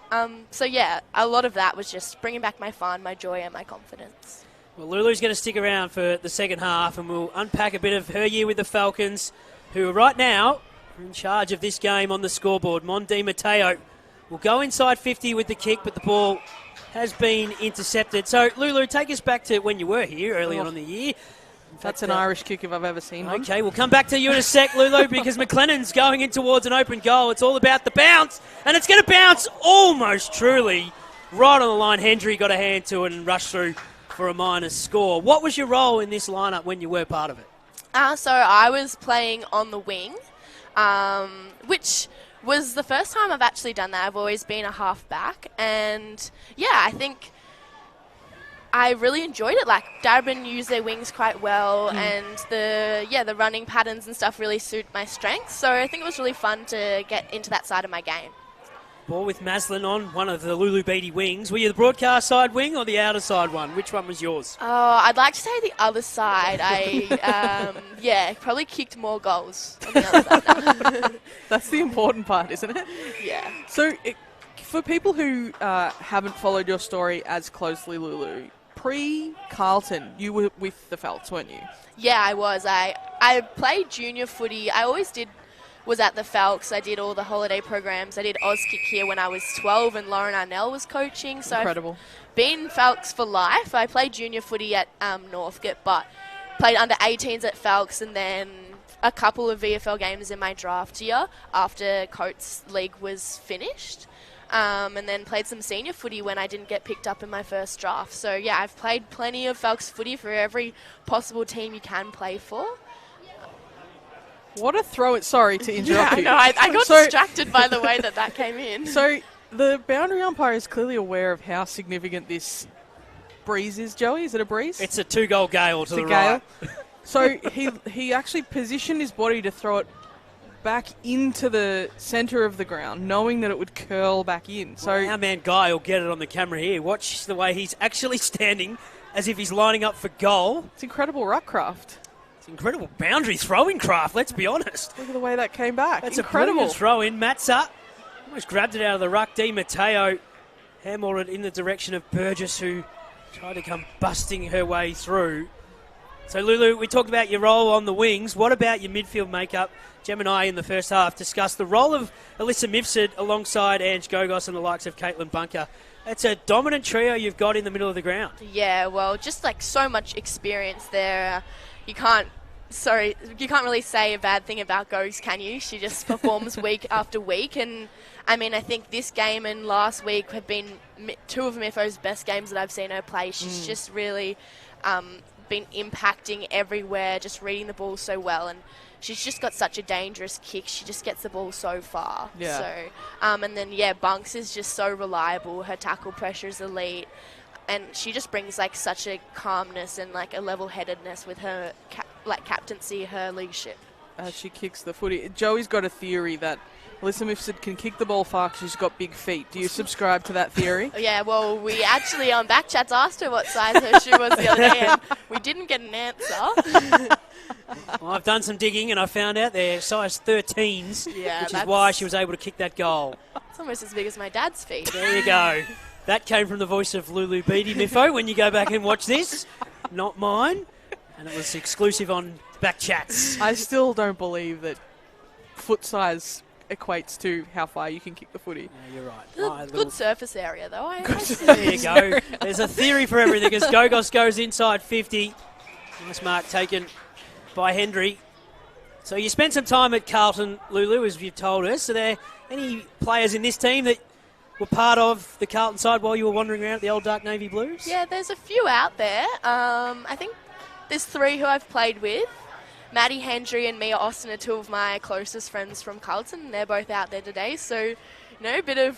So yeah, a lot of that was just bringing back my fun, my joy, and my confidence. Well, Lulu's going to stick around for the second half, and we'll unpack a bit of her year with the Falcons, who right now are in charge of this game on the scoreboard. Di Matteo will go inside 50 with the kick, but the ball has been intercepted. So, Lulu, take us back to when you were here early on in the year. That's an Irish kick if I've ever seen one. Okay, we'll come back to you in a sec, Lulu, because McLennan's going in towards an open goal. It's all about the bounce, and it's going to bounce almost truly right on the line. Hendry got a hand to it and rushed through for a minus score. What was your role in this lineup when you were part of it? So I was playing on the wing, which was the first time I've actually done that. I've always been a half-back, and yeah, I think I really enjoyed it. Like, Darebin used their wings quite well, and the running patterns and stuff really suit my strengths, so I think it was really fun to get into that side of my game. Ball with Maslin on one of the Lulu Beattie wings. Were you the broadcast side wing or the outer side one? Which one was yours? Oh, I'd like to say the other side. I, probably kicked more goals on the other side. That's the important part, isn't it? Yeah. So, for people who haven't followed your story as closely, Lulu, pre-Carlton, you were with the Felts, weren't you? Yeah, I was. I played junior footy. I always was at the Falcons. I did all the holiday programs. I did Auskick here when I was 12 and Lauren Arnell was coaching. So incredible. I've been Falcons for life. I played junior footy at Northcote, but played under 18s at Falcons, and then a couple of VFL games in my draft year after Coates League was finished. And then played some senior footy when I didn't get picked up in my first draft. So yeah, I've played plenty of Falcons footy for every possible team you can play for. What a throw it. Sorry to interrupt you. Yeah, I know. I got distracted by the way that came in. So the boundary umpire is clearly aware of how significant this breeze is, Joey. Is it a breeze? It's a 2-goal gale to the right. So he actually positioned his body to throw it back into the centre of the ground, knowing that it would curl back in. So our man Guy will get it on the camera here. Watch the way he's actually standing as if he's lining up for goal. It's incredible ruck craft. Incredible boundary throwing craft, let's be honest. Look at the way that came back. That's incredible. A brilliant throw in. Matza almost grabbed it out of the ruck. Di Matteo hammered it in the direction of Burgess, who tried to come busting her way through. So, Lulu, we talked about your role on the wings. What about your midfield makeup? Gem and I, in the first half, discussed the role of Alyssa Mifsud alongside Ange Gogos and the likes of Caitlin Bunker. It's a dominant trio you've got in the middle of the ground. Yeah, well, just like so much experience there. You can't really say a bad thing about Gogs, can you? She just performs week after week, and I mean, I think this game and last week have been two of Mifo's best games that I've seen her play. She's just really been impacting everywhere, just reading the ball so well, and she's just got such a dangerous kick. She just gets the ball so far. Yeah. So, and then Bunks is just so reliable. Her tackle pressure is elite. And she just brings like such a calmness and like a level-headedness with her captaincy, her leadership. She kicks the footy. Joey's got a theory that Alyssa Mifsud can kick the ball far because she's got big feet. Do you subscribe to that theory? Yeah, well, we actually on Backchats asked her what size her shoe was the other day, and we didn't get an answer. Well, I've done some digging and I found out they're size 13s, which is why she was able to kick that goal. It's almost as big as my dad's feet. There you go. That came from the voice of Lulu Beattie, Miffo, when you go back and watch this. Not mine. And it was exclusive on Backchats. I still don't believe that foot size equates to how far you can kick the footy. No, you're right. Good surface area, though. There you go. There's a theory for everything as Gogos goes inside 50. Nice mark taken by Hendry. So you spent some time at Carlton, Lulu, as you've told us. Are there any players in this team that were part of the Carlton side while you were wandering around at the old Dark Navy Blues? Yeah, there's a few out there. I think there's 3 who I've played with. Maddie Hendry and Mia Austin are 2 of my closest friends from Carlton. They're both out there today, so, you know, a bit of...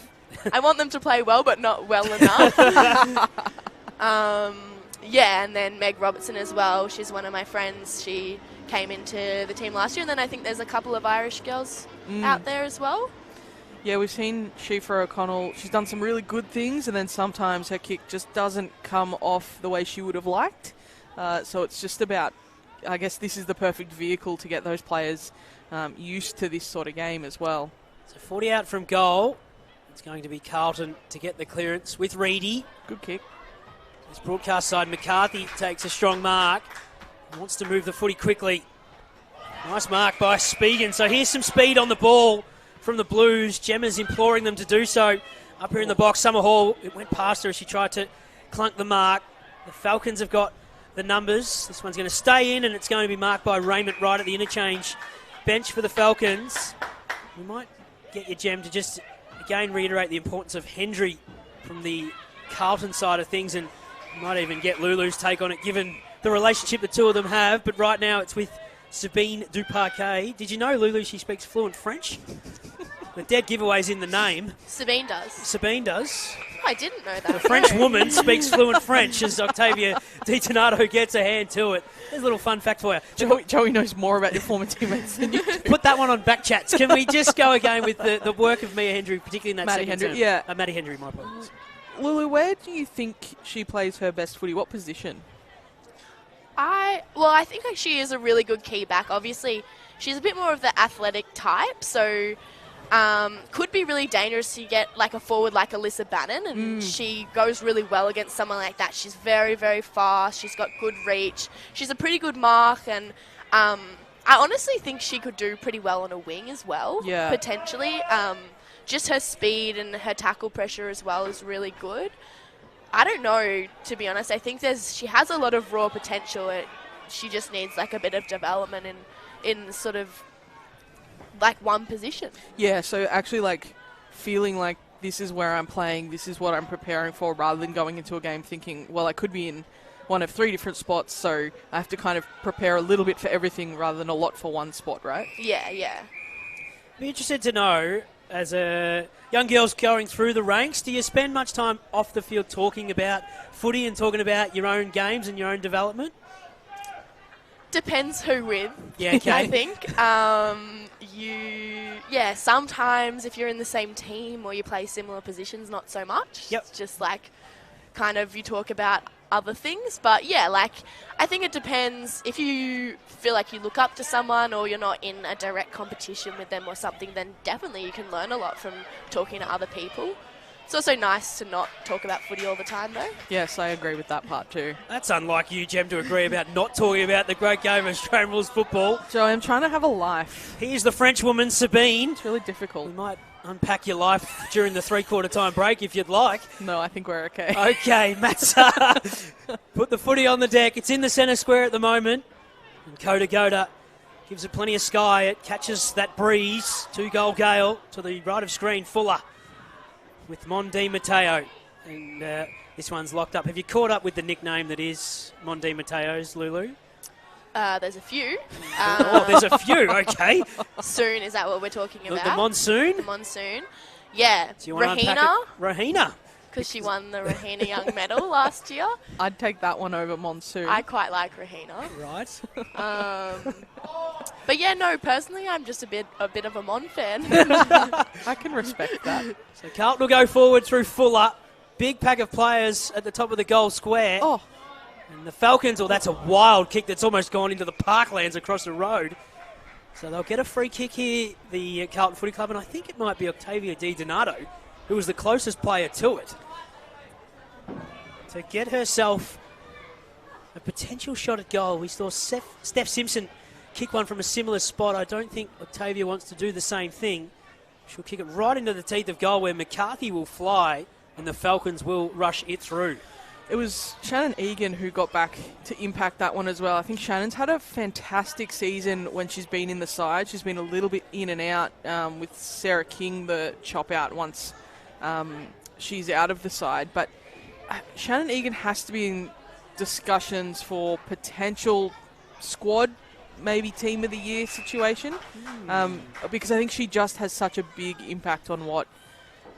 I want them to play well, but not well enough. Yeah, and then Meg Robertson as well. She's one of my friends. She came into the team last year, and then I think there's a couple of Irish girls out there as well. Yeah, we've seen Shifa O'Connell. She's done some really good things, and then sometimes her kick just doesn't come off the way she would have liked. So it's just about, I guess this is the perfect vehicle to get those players used to this sort of game as well. So 40 out from goal. It's going to be Carlton to get the clearance with Reedy. Good kick. This broadcast side, McCarthy takes a strong mark. Wants to move the footy quickly. Nice mark by Spigen. So here's some speed on the ball from the Blues. Gemma's imploring them to do so. Up here in the box, Summer Hall, it went past her as she tried to clunk the mark. The Falcons have got the numbers. This one's going to stay in, and it's going to be marked by Raymond right at the interchange bench for the Falcons. We might get you, Gem, to just again reiterate the importance of Hendry from the Carlton side of things, and might even get Lulu's take on it given the relationship the 2 of them have. But right now it's with Sabine Duparquet. Did you know, Lulu, she speaks fluent French? The dead giveaway's in the name. Sabine does. Sabine does. Oh, I didn't know that. The French woman speaks fluent French as Octavia Di Donato gets a hand to it. There's a little fun fact for you. Joey knows more about your former teammates than you do. Put that one on back chats. Can we just go again with the work of Mia Hendry, particularly in that Maddie second Hendry, term? yeah. Maddie Hendry, my apologies. Lulu, where do you think she plays her best footy? What position? I think she is a really good key back. Obviously, she's a bit more of the athletic type, so could be really dangerous to get like a forward like Alyssa Bannon, and she goes really well against someone like that. She's very, very fast. She's got good reach. She's a pretty good mark, and I honestly think she could do pretty well on a wing as well, potentially. Just her speed and her tackle pressure as well is really good. I don't know, to be honest. I think she has a lot of raw potential. She just needs like a bit of development in sort of like one position. Yeah, so actually like feeling like this is where I'm playing, this is what I'm preparing for, rather than going into a game thinking, well, I could be in one of 3 different spots, so I have to kind of prepare a little bit for everything rather than a lot for one spot, right? Yeah. Be interested to know, as a young girl's going through the ranks, do you spend much time off the field talking about footy and talking about your own games and your own development? Depends who with. Yeah, okay. I think. Sometimes if you're in the same team or you play similar positions, not so much. Yep. It's just like kind of you talk about other things. But yeah, like I think it depends. If you feel like you look up to someone or you're not in a direct competition with them or something, then definitely you can learn a lot from talking to other people. It's also nice to not talk about footy all the time, though. Yes, I agree with that part too. That's unlike you, Jem, to agree about not talking about the great game of Australian rules football. Joe, I'm trying to have a life. Here's the French woman, Sabine. It's really difficult. We might unpack your life during the three-quarter time break if you'd like. No, I think we're okay. Okay, Matza. Put the footy on the deck. It's in the centre square at the moment. And Coda Goda gives it plenty of sky. It catches that breeze. 2-goal gale to the right of screen. Fuller with Mondi Matteo. And this one's locked up. Have you caught up with the nickname that is Mondi Mateo's, Lulu? There's a few. There's a few, okay. Soon, is that what we're talking about? The monsoon? The monsoon. Yeah. Do you want to unpack it? Rahina. Because she won the Rahina Young medal last year. I'd take that one over monsoon. I quite like Rahina. Right. But yeah, no, personally, I'm just a bit of a Mon fan. I can respect that. So Carlton will go forward through Fuller. Big pack of players at the top of the goal square. Oh. And the Falcons, that's a wild kick that's almost gone into the parklands across the road. So they'll get a free kick here, the Carlton Footy Club, and I think it might be Octavia Di Donato, who was the closest player to it, to get herself a potential shot at goal. We saw Steph Simpson kick one from a similar spot. I don't think Octavia wants to do the same thing. She'll kick it right into the teeth of goal where McCarthy will fly and the Falcons will rush it through. It was Shannon Egan who got back to impact that one as well. I think Shannon's had a fantastic season when she's been in the side. She's been a little bit in and out with Sarah King, the chop out once she's out of the side. But Shannon Egan has to be in discussions for potential squad, maybe team of the year situation, because I think she just has such a big impact on what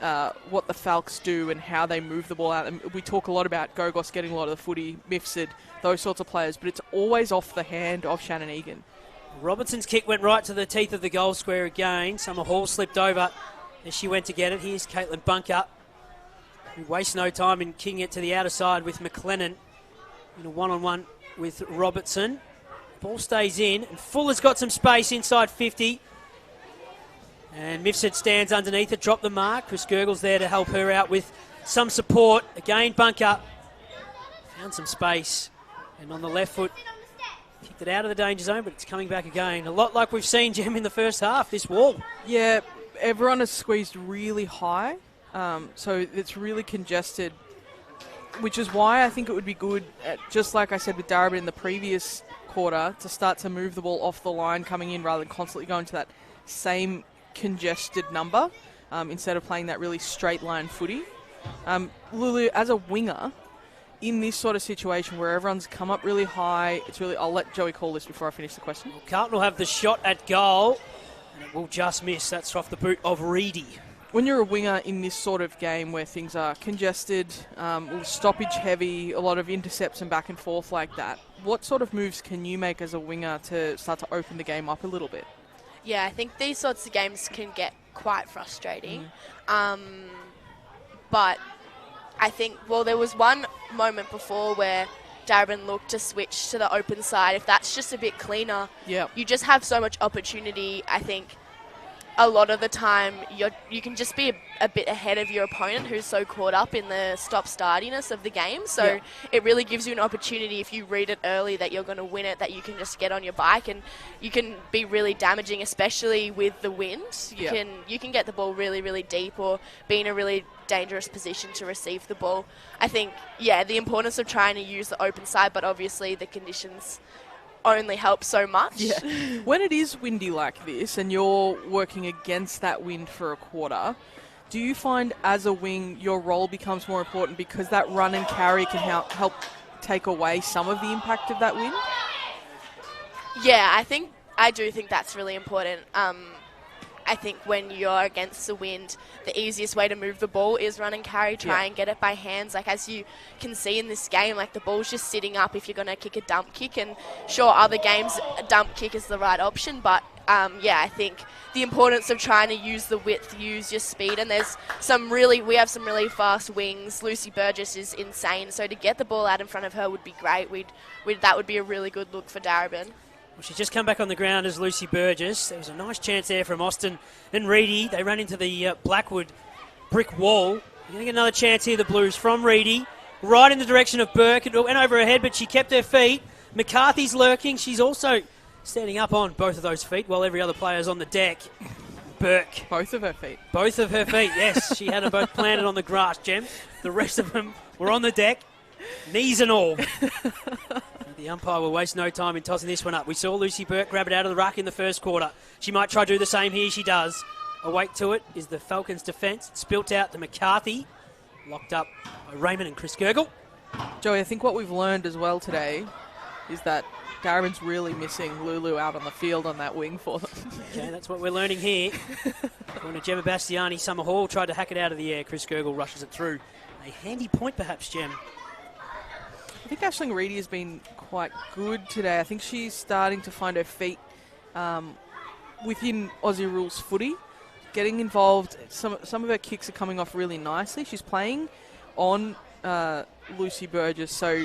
the Falcons do and how they move the ball out. And we talk a lot about Gogos getting a lot of the footy, Mifsud, those sorts of players, but it's always off the hand of Shannon Egan. Robertson's kick went right to the teeth of the goal square again. Summer Hall slipped over as she went to get it. Here's Caitlin Bunker, who wastes no time in kicking it to the outer side with McLennan in a one-on-one with Robertson. Ball stays in, and Fuller's got some space inside 50. And Mifsud stands underneath it, dropped the mark. Chris Gergle's there to help her out with some support. Again, Bunker found some space. And on the left foot, kicked it out of the danger zone, but it's coming back again. A lot like we've seen, Jem, in the first half, this wall. Yeah, everyone is squeezed really high. So it's really congested, which is why I think it would be good, just like I said with Darebin in the previous quarter, to start to move the ball off the line coming in rather than constantly going to that same congested number instead of playing that really straight line footy. Lulu, as a winger, in this sort of situation where everyone's come up really high, it's really, I'll let Joey call this before I finish the question. Well, Carlton will have the shot at goal, and it will just miss. That's off the boot of Reedy. When you're a winger in this sort of game where things are congested, stoppage heavy, a lot of intercepts and back and forth like that, what sort of moves can you make as a winger to start to open the game up a little bit? Yeah, I think these sorts of games can get quite frustrating. But I think, well, there was one moment before where Darebin looked to switch to the open side. If that's just a bit cleaner, you just have so much opportunity. I think a lot of the time you can just be a bit ahead of your opponent who's so caught up in the stop-startiness of the game. So it really gives you an opportunity, if you read it early that you're going to win it, that you can just get on your bike and you can be really damaging, especially with the wind. You can get the ball really, really deep or be in a really dangerous position to receive the ball. I think, the importance of trying to use the open side, but obviously the conditions only help so much. When it is windy like this and you're working against that wind for a quarter, do you find as a wing your role becomes more important because that run and carry can help take away some of the impact of that wind? Yeah, I do think that's really important. I think when you're against the wind, the easiest way to move the ball is run and carry, try and get it by hands. Like, as you can see in this game, like, the ball's just sitting up if you're going to kick a dump kick. And sure, other games, a dump kick is the right option. But, I think the importance of trying to use the width, use your speed. And we have some really fast wings. Lucy Burgess is insane. So to get the ball out in front of her would be great. That would be a really good look for Darebin. Well, she's just come back on the ground as Lucy Burgess. There was a nice chance there from Austin and Reedy. They ran into the Blackwood brick wall. You're going to get another chance here, the Blues, from Reedy. Right in the direction of Burke. It went over her head, but she kept her feet. McCarthy's lurking. She's also standing up on both of those feet while every other player's on the deck. Burke. Both of her feet. Both of her feet, yes. She had them both planted on the grass, Jem. The rest of them were on the deck, knees and all. The umpire will waste no time in tossing this one up. We saw Lucy Burke grab it out of the ruck in the first quarter. She might try to do the same here. She does. Awake to it is the Falcons' defence. It's spilt out to McCarthy. Locked up by Raymond and Chris Gergle. Joey, I think what we've learned as well today is that Darebin's really missing Lulu out on the field on that wing for them. Okay, that's what we're learning here. Going to Gemma Bastiani. Summer Hall tried to hack it out of the air. Chris Gergle rushes it through. A handy point perhaps, Gem. I think Aisling Reedy has been quite good today. I think she's starting to find her feet within Aussie rules footy, getting involved. Some of her kicks are coming off really nicely. She's playing on Lucy Burgess, so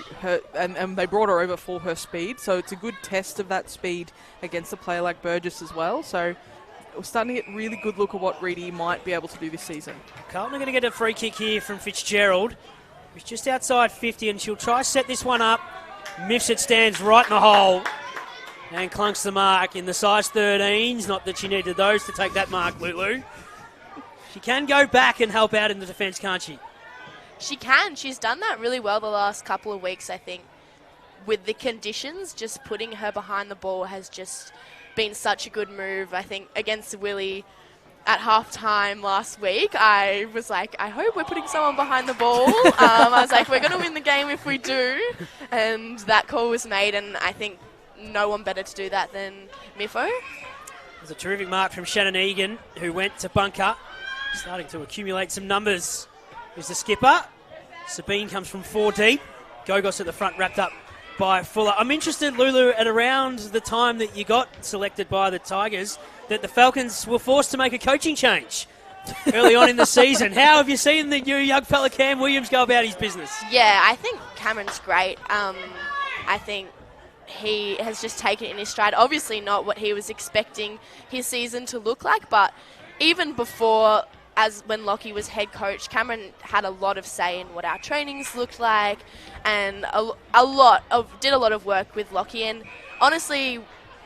and they brought her over for her speed, so it's a good test of that speed against a player like Burgess as well. So we're starting to get really good look at what Reedy might be able to do this season. Carlton are going to get a free kick here from Fitzgerald, who's just outside 50, and she'll try to set this one up. Mifsud stands right in the hole and clunks the mark in the size 13s. Not that she needed those to take that mark, Lulu. She can go back and help out in the defence, can't she? she can. She's done that really well the last couple of weeks, I think. With the conditions, just putting her behind the ball has just been such a good move. I think against Willie at halftime last week, I was like, I hope we're putting someone behind the ball. I was like, we're going to win the game if we do. And that call was made, and I think no one better to do that than Miffo. There's a terrific mark from Shannon Egan, who went to bunker, starting to accumulate some numbers. Here's the skipper. Sabine comes from 4 deep. Gogos at the front, wrapped up by Fuller. I'm interested, Lulu, at around the time that you got selected by the Tigers, that the Falcons were forced to make a coaching change early on in the season. How have you seen the new young fella Cam Williams go about his business? Yeah, I think Cameron's great. I think he has just taken it in his stride. Obviously not what he was expecting his season to look like, but even before, as when Lockie was head coach, Cameron had a lot of say in what our trainings looked like, and did a lot of work with Lockie. And honestly,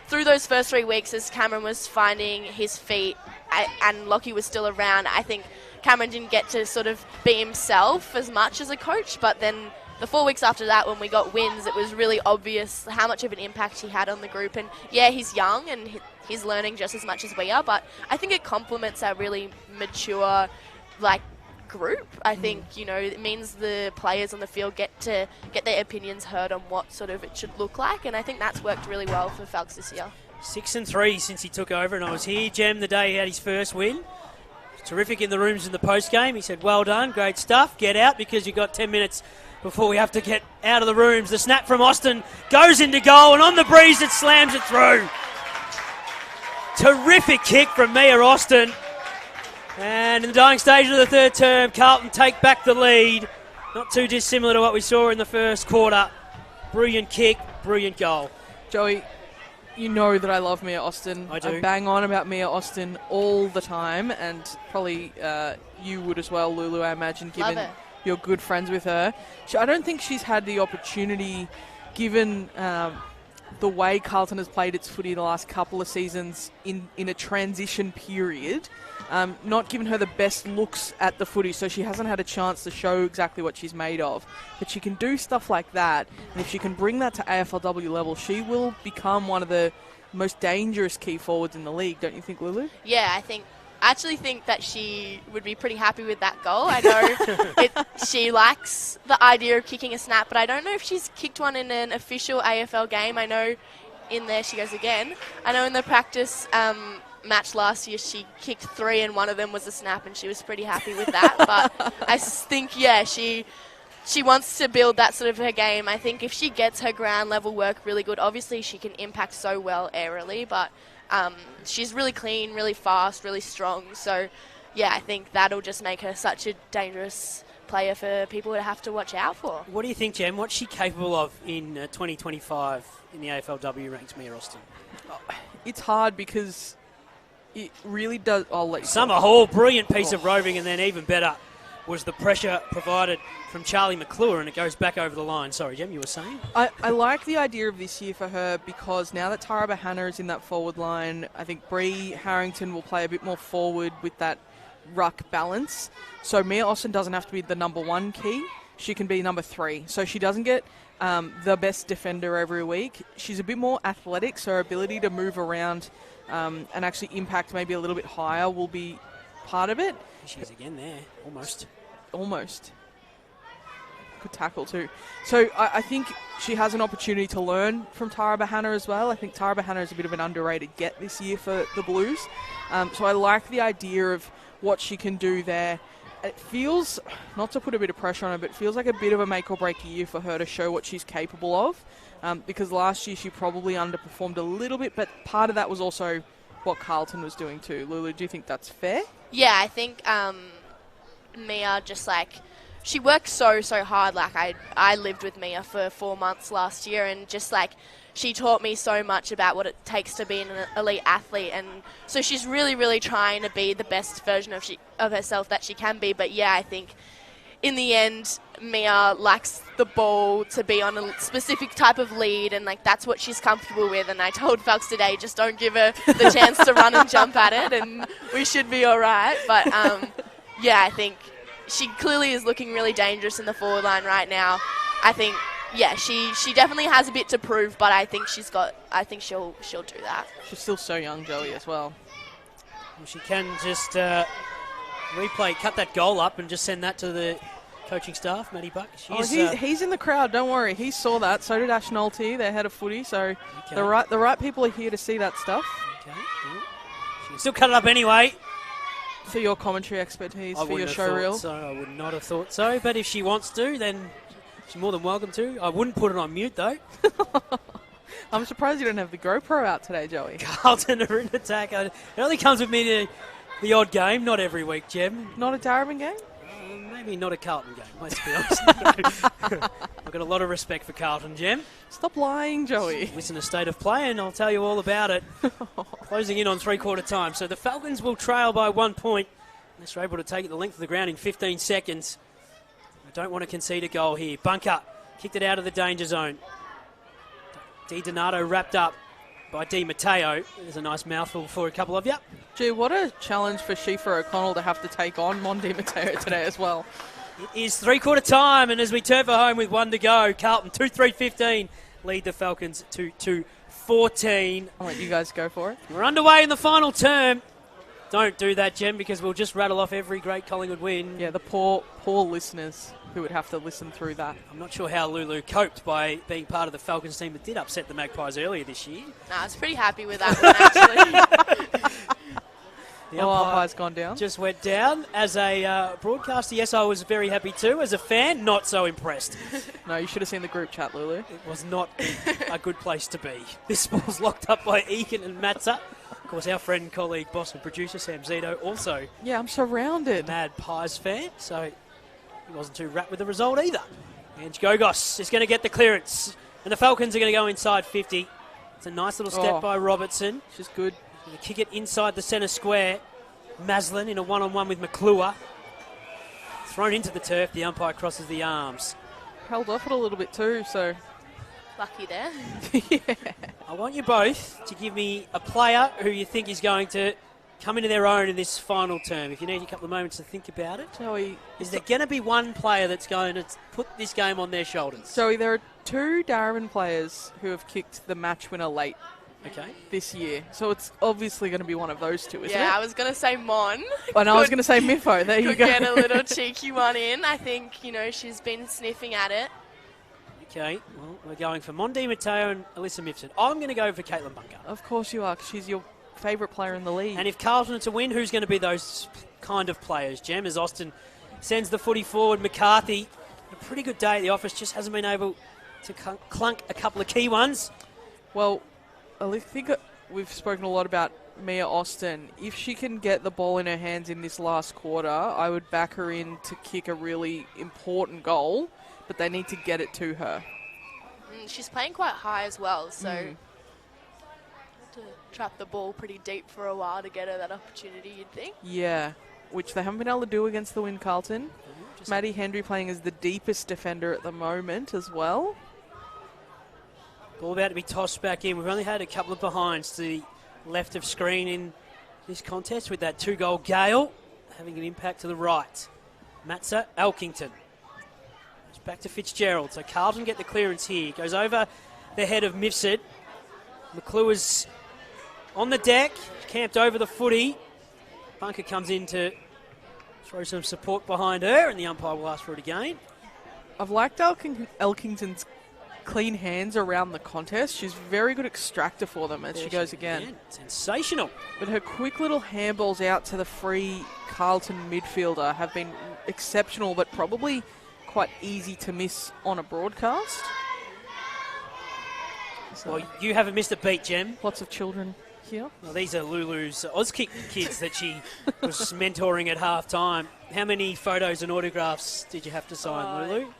through those first 3 weeks, as Cameron was finding his feet and Lockie was still around, I think Cameron didn't get to sort of be himself as much as a coach. But then the 4 weeks after that, when we got wins, it was really obvious how much of an impact he had on the group. And yeah, he's young and he's learning just as much as we are, but I think it complements our really mature, group. I think, it means the players on the field get their opinions heard on what sort of it should look like, and I think that's worked really well for Falcons this year. 6-3 since he took over, and I was here, Jem, the day he had his first win. Terrific in the rooms in the post-game. He said, well done, great stuff, get out because you've got 10 minutes before we have to get out of the rooms. The snap from Austin goes into goal, and on the breeze it slams it through. Terrific kick from Mia Austin. And in the dying stage of the third term, Carlton take back the lead. Not too dissimilar to what we saw in the first quarter. Brilliant kick, brilliant goal. Joey, you know that I love Mia Austin. I do. I bang on about Mia Austin all the time, and probably you would as well, Lulu, I imagine, given you're good friends with her. I don't think she's had the opportunity, given the way Carlton has played its footy the last couple of seasons in a transition period, not given her the best looks at the footy, so she hasn't had a chance to show exactly what she's made of. But she can do stuff like that, and if she can bring that to AFLW level, she will become one of the most dangerous key forwards in the league, don't you think, Lulu? Yeah, I actually think that she would be pretty happy with that goal. I know she likes the idea of kicking a snap, but I don't know if she's kicked one in an official AFL game. I know in there she goes again. I know in the practice match last year she kicked 3 and one of them was a snap, and she was pretty happy with that. But I think, yeah, she wants to build that sort of her game. I think if she gets her ground level work really good, obviously she can impact so well aerially, but she's really clean, really fast, really strong. So, yeah, I think that'll just make her such a dangerous player for people to have to watch out for. What do you think, Jem? What's she capable of in 2025 in the AFLW ranks, Mia Austin? It's hard because it really does... Summer Hall, brilliant piece of roving, and then even better was the pressure provided from Charlie McClure, and it goes back over the line. Sorry, Jem, you were saying? I like the idea of this year for her because now that Tara Bahana is in that forward line, I think Bree Harrington will play a bit more forward with that ruck balance. So Mia Austin doesn't have to be the number 1 key. She can be number 3. So she doesn't get the best defender every week. She's a bit more athletic, so her ability to move around and actually impact maybe a little bit higher will be part of it. She's again there, almost. Good tackle too. So I think she has an opportunity to learn from Tara Bahana as well. I think Tara Bahana is a bit of an underrated get this year for the Blues. So I like the idea of what she can do there. It feels, not to put a bit of pressure on her, but it feels like a bit of a make or break year for her to show what she's capable of. Because last year she probably underperformed a little bit, but part of that was also what Carlton was doing too. Lulu, do you think that's fair? Yeah, I think Mia just she worked so hard. I lived with Mia for 4 months last year, and just she taught me so much about what it takes to be an elite athlete, and so she's really trying to be the best version of herself that she can be. But yeah, I think in the end Mia likes the ball to be on a specific type of lead, and that's what she's comfortable with. And I told Falks today, just don't give her the chance to run and jump at it, and we should be all right. But yeah, I think she clearly is looking really dangerous in the forward line right now. I think, yeah, she definitely has a bit to prove, but I think she'll do that. She's still so young, Joey, as well. Well, she can just replay, cut that goal up and just send that to the coaching staff, Matty Buck. He's in the crowd, don't worry. He saw that. So did Ash Nolte, their head of footy. So okay. the right people are here to see that stuff. Okay. Well, she can still cut it up anyway. For your commentary expertise, I for your wouldn't show have reel. thought so. I would not have thought so. But if she wants to, then she's more than welcome to. I wouldn't put it on mute, though. I'm surprised you don't have the GoPro out today, Joey. Carlton are in attack. It only comes with me to the odd game, not every week, Jem. Not a Darebin game? Maybe not a Carlton game, let's be honest. I've got a lot of respect for Carlton, Jem. Stop lying, Joey. Listen to State of Play and I'll tell you all about it. Closing in on three-quarter time. So the Falcons will trail by 1 point. Unless they're able to take it the length of the ground in 15 seconds. I don't want to concede a goal here. Bunker kicked it out of the danger zone. Di Donato wrapped up by Di Matteo. There's a nice mouthful for a couple of you. Gee, what a challenge for Shifa O'Connell to have to take on Mon Di Matteo today as well. It is three-quarter time, and as we turn for home with 1 to go, Carlton 2-3-15 lead the Falcons 2-14. I'll let you guys go for it. We're underway in the final term. Don't do that, Jem, because we'll just rattle off every great Collingwood win. Yeah, the poor listeners who would have to listen through that. I'm not sure how Lulu coped by being part of the Falcons team that did upset the Magpies earlier this year. Nah, I was pretty happy with that one, actually. The umpire's gone down. Just went down. As a broadcaster, yes, I was very happy too. As a fan, not so impressed. No, you should have seen the group chat, Lulu. It was not a good place to be. This ball's locked up by Egan and Matza. Of course, our friend, colleague, boss and producer, Sam Zito, also Yeah, I'm surrounded. a Mad Pies fan, so he wasn't too wrapped with the result either. And Gogos is going to get the clearance. And the Falcons are going to go inside 50. It's a nice little step by Robertson. She's good. Going to kick it inside the centre square. Maslin in a one-on-one with McClure. Thrown into the turf. The umpire crosses the arms. Held off it a little bit too, so... Lucky there. Yeah. I want you both to give me a player who you think is going to come into their own in this final term. If you need a couple of moments to think about it. Joey... Is there going to be one player that's going to put this game on their shoulders? Joey, there are 2 Darebin players who have kicked the match winner late. Okay. This year. So it's obviously going to be one of those two, isn't it? Yeah, I was going to say Mon. And I was going to say Miffo. There you Could go. get a little cheeky one in. I think, she's been sniffing at it. Okay, well, we're going for Mondi Matteo and Alyssa Mifsud. I'm going to go for Caitlin Bunker. Of course you are, 'cause she's your favourite player in the league. And if Carlton are to win, who's going to be those kind of players? Jem, as Austin sends the footy forward. McCarthy, a pretty good day at the office, just hasn't been able to clunk a couple of key ones. Well, I think we've spoken a lot about Mia Austin. If she can get the ball in her hands in this last quarter, I would back her in to kick a really important goal, but they need to get it to her. She's playing quite high as well, so have to trap the ball pretty deep for a while to get her that opportunity, you'd think. Yeah, which they haven't been able to do against the Win Carlton. Maddie Hendry playing as the deepest defender at the moment as well. Ball about to be tossed back in. We've only had a couple of behinds to the left of screen in this contest with that 2-goal Gale having an impact to the right. Matza Elkington. It's back to Fitzgerald. So Carlton get the clearance here. Goes over the head of Mifsud. McClure's on the deck, camped over the footy. Bunker comes in to throw some support behind her, and the umpire will ask for it again. I've liked Elkington's clean hands around the contest. She's very good extractor for them as she goes again. Sensational. But her quick little handballs out to the free Carlton midfielder have been exceptional, but probably quite easy to miss on a broadcast. So Well, you haven't missed a beat, Jem. lots of children here. Well, these are Lulu's Auskick kids that she was mentoring at half-time. How many photos and autographs did you have to sign, Lulu?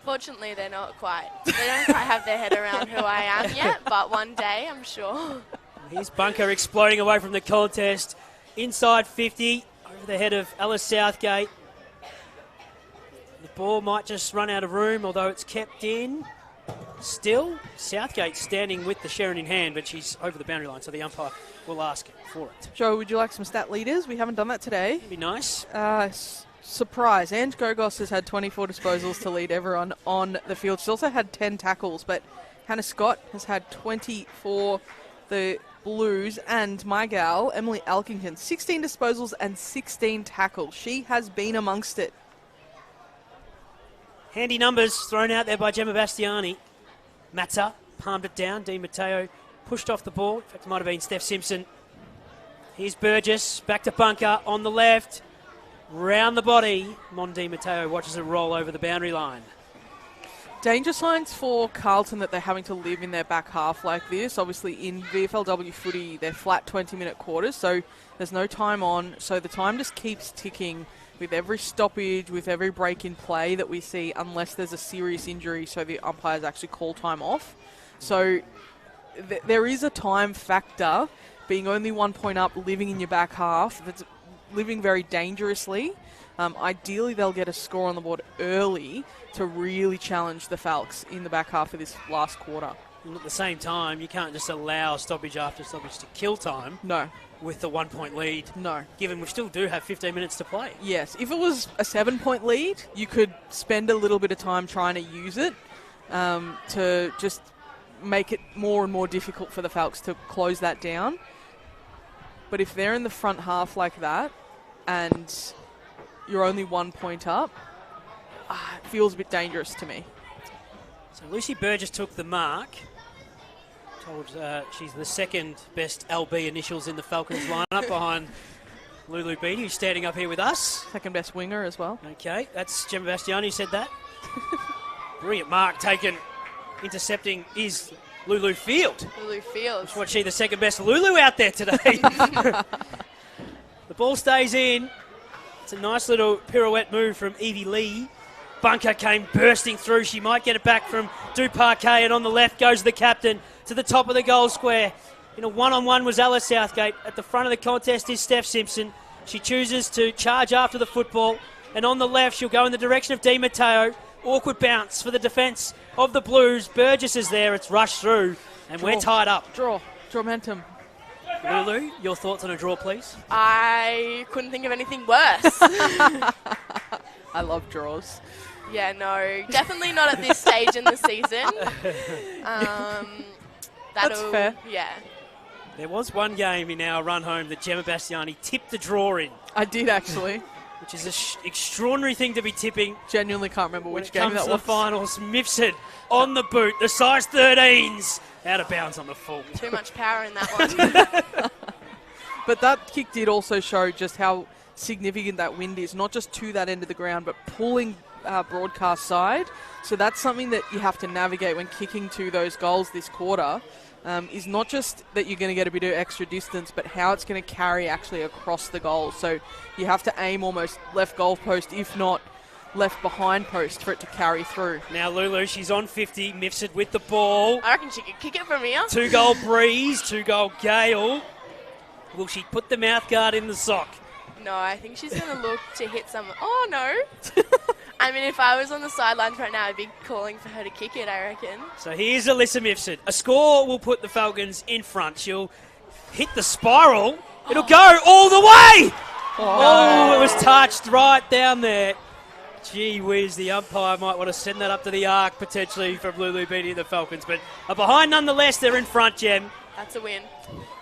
Fortunately, they don't quite have their head around who I am yet, but one day, I'm sure. Here's Bunker exploding away from the contest. Inside 50, over the head of Alice Southgate. The ball might just run out of room, although it's kept in. Still, Southgate standing with the Sharon in hand, but she's over the boundary line, so the umpire will ask for it. Joe, would you like some stat leaders? We haven't done that today. That'd be nice. surprise. Ange Gogos has had 24 disposals to lead everyone on the field. She's also had 10 tackles, but Hannah Scott has had 20 for the Blues, and my gal, Emily Elkington, 16 disposals and 16 tackles. She has been amongst it. Handy numbers thrown out there by Gemma Bastiani. Matza palmed it down. Di Matteo pushed off the ball. In fact, it might have been Steph Simpson. Here's Burgess, back to bunker on the left. Round the body. Mon Di Matteo watches it roll over the boundary line. Danger signs for Carlton that they're having to live in their back half like this. Obviously, in VFLW footy, they're flat 20-minute quarters, so there's no time on. So the time just keeps ticking with every stoppage, with every break in play that we see, unless there's a serious injury, so the umpires actually call time off. So there is a time factor, being only 1 point up, living in your back half. That's living very dangerously. Ideally, they'll get a score on the board early to really challenge the Falcons in the back half of this last quarter. And at the same time, you can't just allow stoppage after stoppage to kill time. No. With the 1 point lead. No. Given we still do have 15 minutes to play. Yes. If it was a 7 point lead, you could spend a little bit of time trying to use it to just make it more and more difficult for the Falcons to close that down. But if they're in the front half like that and you're only 1 point up, it feels a bit dangerous to me. So Lucy Burgess took the mark. Told she's the second best LB initials in the Falcons lineup behind Lulu Beattie, who's standing up here with us. Second best winger as well. Okay, that's Gemma Bastiani who said that. Brilliant mark taken. Intercepting is Lulu Field. Lulu Field. What, she the second best Lulu out there today. The ball stays in. It's a nice little pirouette move from Evie Lee. Bunker came bursting through. She might get it back from Duparquet, and on the left goes the captain to the top of the goal square. In a one-on-one was Alice Southgate. At the front of the contest is Steph Simpson. She chooses to charge after the football, and on the left she'll go in the direction of Di Matteo. Awkward bounce for the defence of the Blues. Burgess is there. It's rushed through, and we're tied up. Draw momentum. Lulu, your thoughts on a draw, please? I couldn't think of anything worse. I love draws. Yeah, no, definitely not at this stage in the season. That's fair. Yeah. There was one game in our run home that Gemma Bastiani tipped the draw in. I did actually. Which is an extraordinary thing to be tipping. Genuinely can't remember which game that was. When it comes to the finals, Mifsud on the boot, the size 13s, out of bounds on the full. Too much power in that one. But that kick did also show just how significant that wind is, not just to that end of the ground, but pulling broadcast side. So that's something that you have to navigate when kicking to those goals this quarter, is not just that you're going to get a bit of extra distance, but how it's going to carry actually across the goal. So you have to aim almost left goal post, if not left behind post, for it to carry through. Now Lulu, she's on 50, Mifsud with the ball. I reckon she could kick it from here. 2-goal Breeze, 2-goal Gale. Will she put the mouth guard in the sock? No, I think she's going to look to hit some... Oh, no. I mean, if I was on the sidelines right now, I'd be calling for her to kick it, I reckon. So here's Alyssa Mifsud. A score will put the Falcons in front. She'll hit the spiral. It'll go all the way! Oh, it was touched right down there. Gee whiz, the umpire might want to send that up to the arc, potentially, from Lulu Beattie and the Falcons. But are behind nonetheless. They're in front, Gem. That's a win.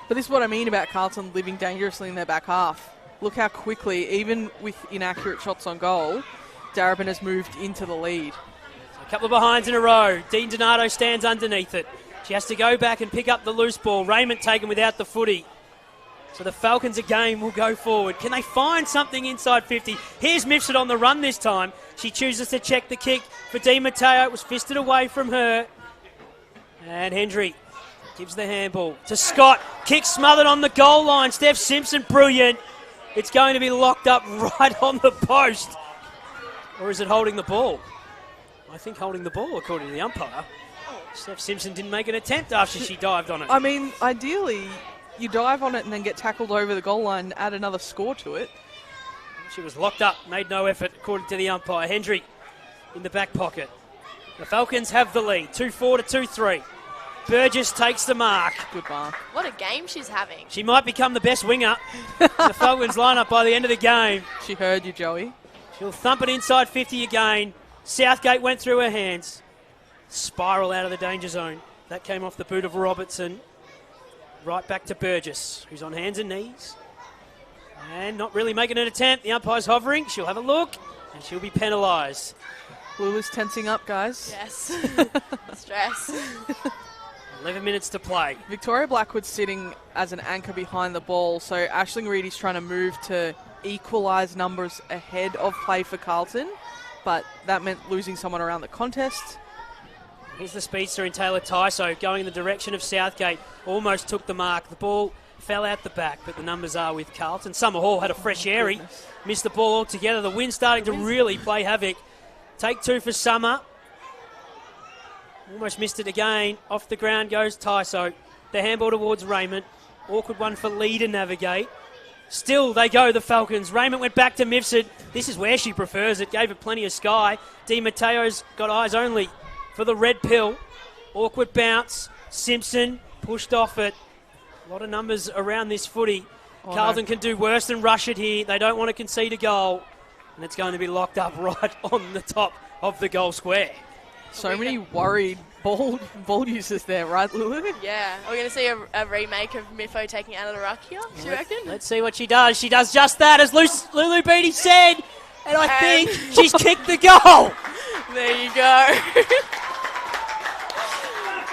But this is what I mean about Carlton living dangerously in their back half. Look how quickly, even with inaccurate shots on goal, Darebin has moved into the lead. So a couple of behinds in a row. Dean Donato stands underneath it. She has to go back and pick up the loose ball. Raymond taken without the footy. So the Falcons again will go forward. Can they find something inside 50? Here's Mifsud on the run this time. She chooses to check the kick for Di Matteo. It was fisted away from her. And Hendry gives the handball to Scott. Kick smothered on the goal line. Steph Simpson, brilliant. It's going to be locked up right on the post. Or is it holding the ball? I think holding the ball, according to the umpire. Steph Simpson didn't make an attempt after she dived on it. I mean, ideally, you dive on it and then get tackled over the goal line and add another score to it. She was locked up, made no effort, according to the umpire. Hendry in the back pocket. The Falcons have the lead, 2-4 to 2-3. Burgess takes the mark. Good mark. What a game she's having. She might become the best winger in the Falcons lineup by the end of the game. She heard you, Joey. She'll thump it inside 50 again. Southgate went through her hands. Spiral out of the danger zone. That came off the boot of Robertson. Right back to Burgess, who's on hands and knees. And not really making an attempt. The umpire's hovering. She'll have a look, and she'll be penalised. Lulu's tensing up, guys. Yes. Stress. 11 minutes to play. Victoria Blackwood's sitting as an anchor behind the ball, so Aisling Reedy's trying to move to equalise numbers ahead of play for Carlton, but that meant losing someone around the contest. Here's the speedster in Taylor Tyso going in the direction of Southgate. Almost took the mark. The ball fell out the back, but the numbers are with Carlton. Summer Hall had a fresh airy. Missed the ball altogether. The wind starting to really play havoc. Take two for Summer. Almost missed it again. Off the ground goes Tyso. The handball towards Raymond. Awkward one for Lee to navigate. Still they go, the Falcons. Raymond went back to Mifsud. This is where she prefers it. Gave it plenty of sky. Di Matteo's got eyes only for the red pill. Awkward bounce. Simpson pushed off it. A lot of numbers around this footy. Carlton can do worse than rush it here. They don't want to concede a goal. And it's going to be locked up right on the top of the goal square. So many worried ball users there, right, Lulu? Yeah. Are we going to see a remake of Miffo taking it out of the ruck here, do you reckon? Let's see what she does. She does just that, as Lulu Beattie said. And I think she's kicked the goal. There you go.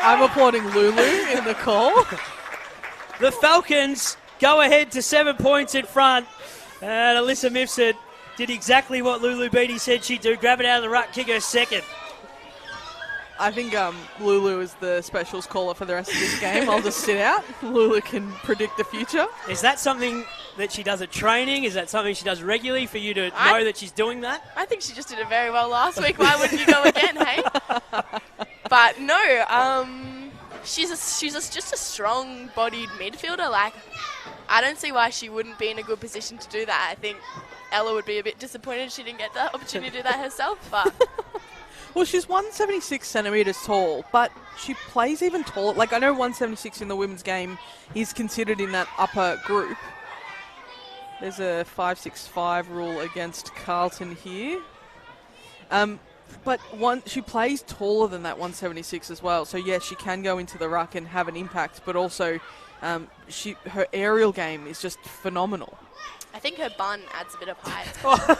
I'm applauding Lulu in the call. The Falcons go ahead to 7 points in front. And Alyssa Mifsud did exactly what Lulu Beattie said she'd do. Grab it out of the ruck, kick her second. I think Lulu is the specials caller for the rest of this game. I'll just sit out. Lulu can predict the future. Is that something that she does at training? Is that something she does regularly for you to know that she's doing that? I think she just did it very well last week. Why wouldn't you go again, hey? But no, she's just a strong-bodied midfielder. Like, I don't see why she wouldn't be in a good position to do that. I think Ella would be a bit disappointed she didn't get the opportunity to do that herself, but... Well, she's 176 centimetres tall, but she plays even taller. Like, I know 176 in the women's game is considered in that upper group. There's a 5'6" rule against Carlton here. But she plays taller than that 176 as well. So, yes, she can go into the ruck and have an impact, but also her aerial game is just phenomenal. I think her bun adds a bit of height.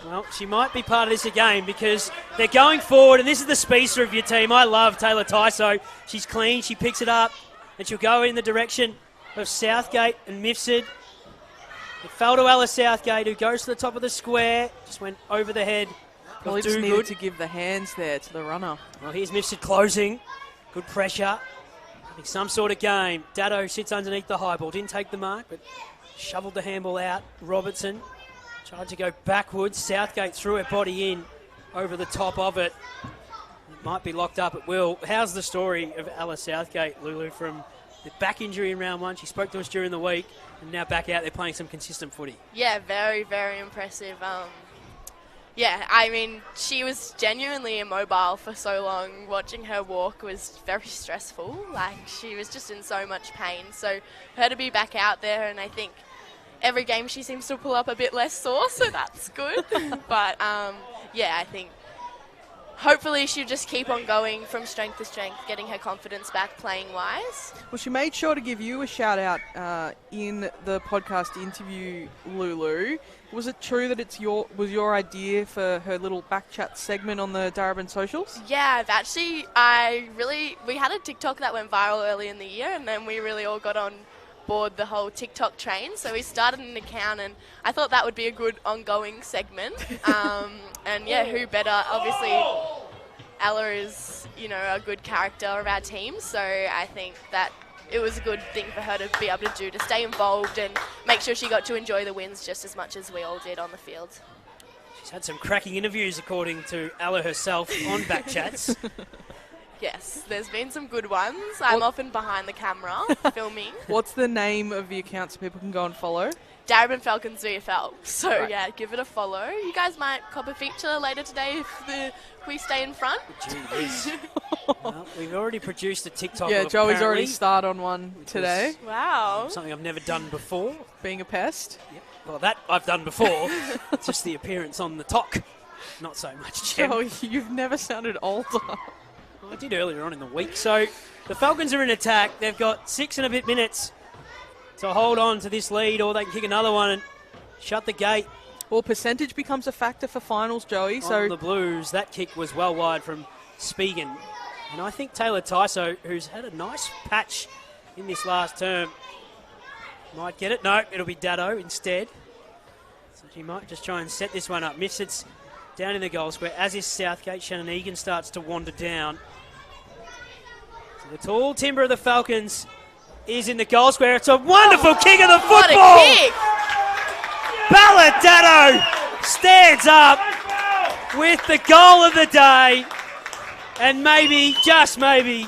Well, she might be part of this again because they're going forward, and this is the speedster of your team. I love Taylor Tyso. She's clean, she picks it up, and she'll go in the direction of Southgate and Mifsud. It fell to Ella Southgate, who goes to the top of the square, just went over the head. Probably just needed to give the hands there to the runner. Well, here's Mifsud closing. Good pressure. Having some sort of game. Dado sits underneath the high ball. Didn't take the mark, but shoveled the handball out. Robertson tried to go backwards. Southgate threw her body in over the top of it. It might be locked up at will. How's the story of Ella Southgate, Lulu, from the back injury in round one? She spoke to us during the week, and now back out there playing some consistent footy. Yeah, very, very impressive. Yeah, I mean, she was genuinely immobile for so long. Watching her walk was very stressful. Like, she was just in so much pain. So, her to be back out there, and I think every game she seems to pull up a bit less sore, so that's good. But, yeah, I think hopefully she'll just keep on going from strength to strength, getting her confidence back playing-wise. Well, she made sure to give you a shout-out in the podcast interview, Lulu. Was it true that was your idea for her little back chat segment on the Darebin socials? Yeah, we had a TikTok that went viral early in the year, and then we really all got on board the whole TikTok train. So we started an account, and I thought that would be a good ongoing segment. And yeah, who better? Obviously, Ella is, a good character of our team. So I think that it was a good thing for her to be able to do, to stay involved and make sure she got to enjoy the wins just as much as we all did on the field. She's had some cracking interviews, according to Ella herself, on back chats. Yes, there's been some good ones. I'm often behind the camera filming. What's the name of the account so people can go and follow? Darebin Falcons VFL. So, right. Yeah, give it a follow. You guys might cop a feature later today if we stay in front. Jeez. Well, we've already produced a TikTok. Yeah, Joey's already started on one today. Wow. Something I've never done before. Being a pest. Yep. Well, that I've done before. Just the appearance on the talk. Not so much, Jem. Oh, you've never sounded older. I did earlier on in the week. So the Falcons are in attack. They've got 6 and a bit minutes to hold on to this lead, or they can kick another one and shut the gate. Well, percentage becomes a factor for finals, Joey. On the Blues, that kick was well wide from Spigen. And I think Taylor Tyso, who's had a nice patch in this last term, might get it. No, it'll be Dado instead. So she might just try and set this one up. Mifsud's down in the goal square, as is Southgate. Shannon Egan starts to wander down. So the tall timber of the Falcons is in the goal square. It's a wonderful kick of the football. What a kick! Balladado stands up with the goal of the day. And maybe, just maybe,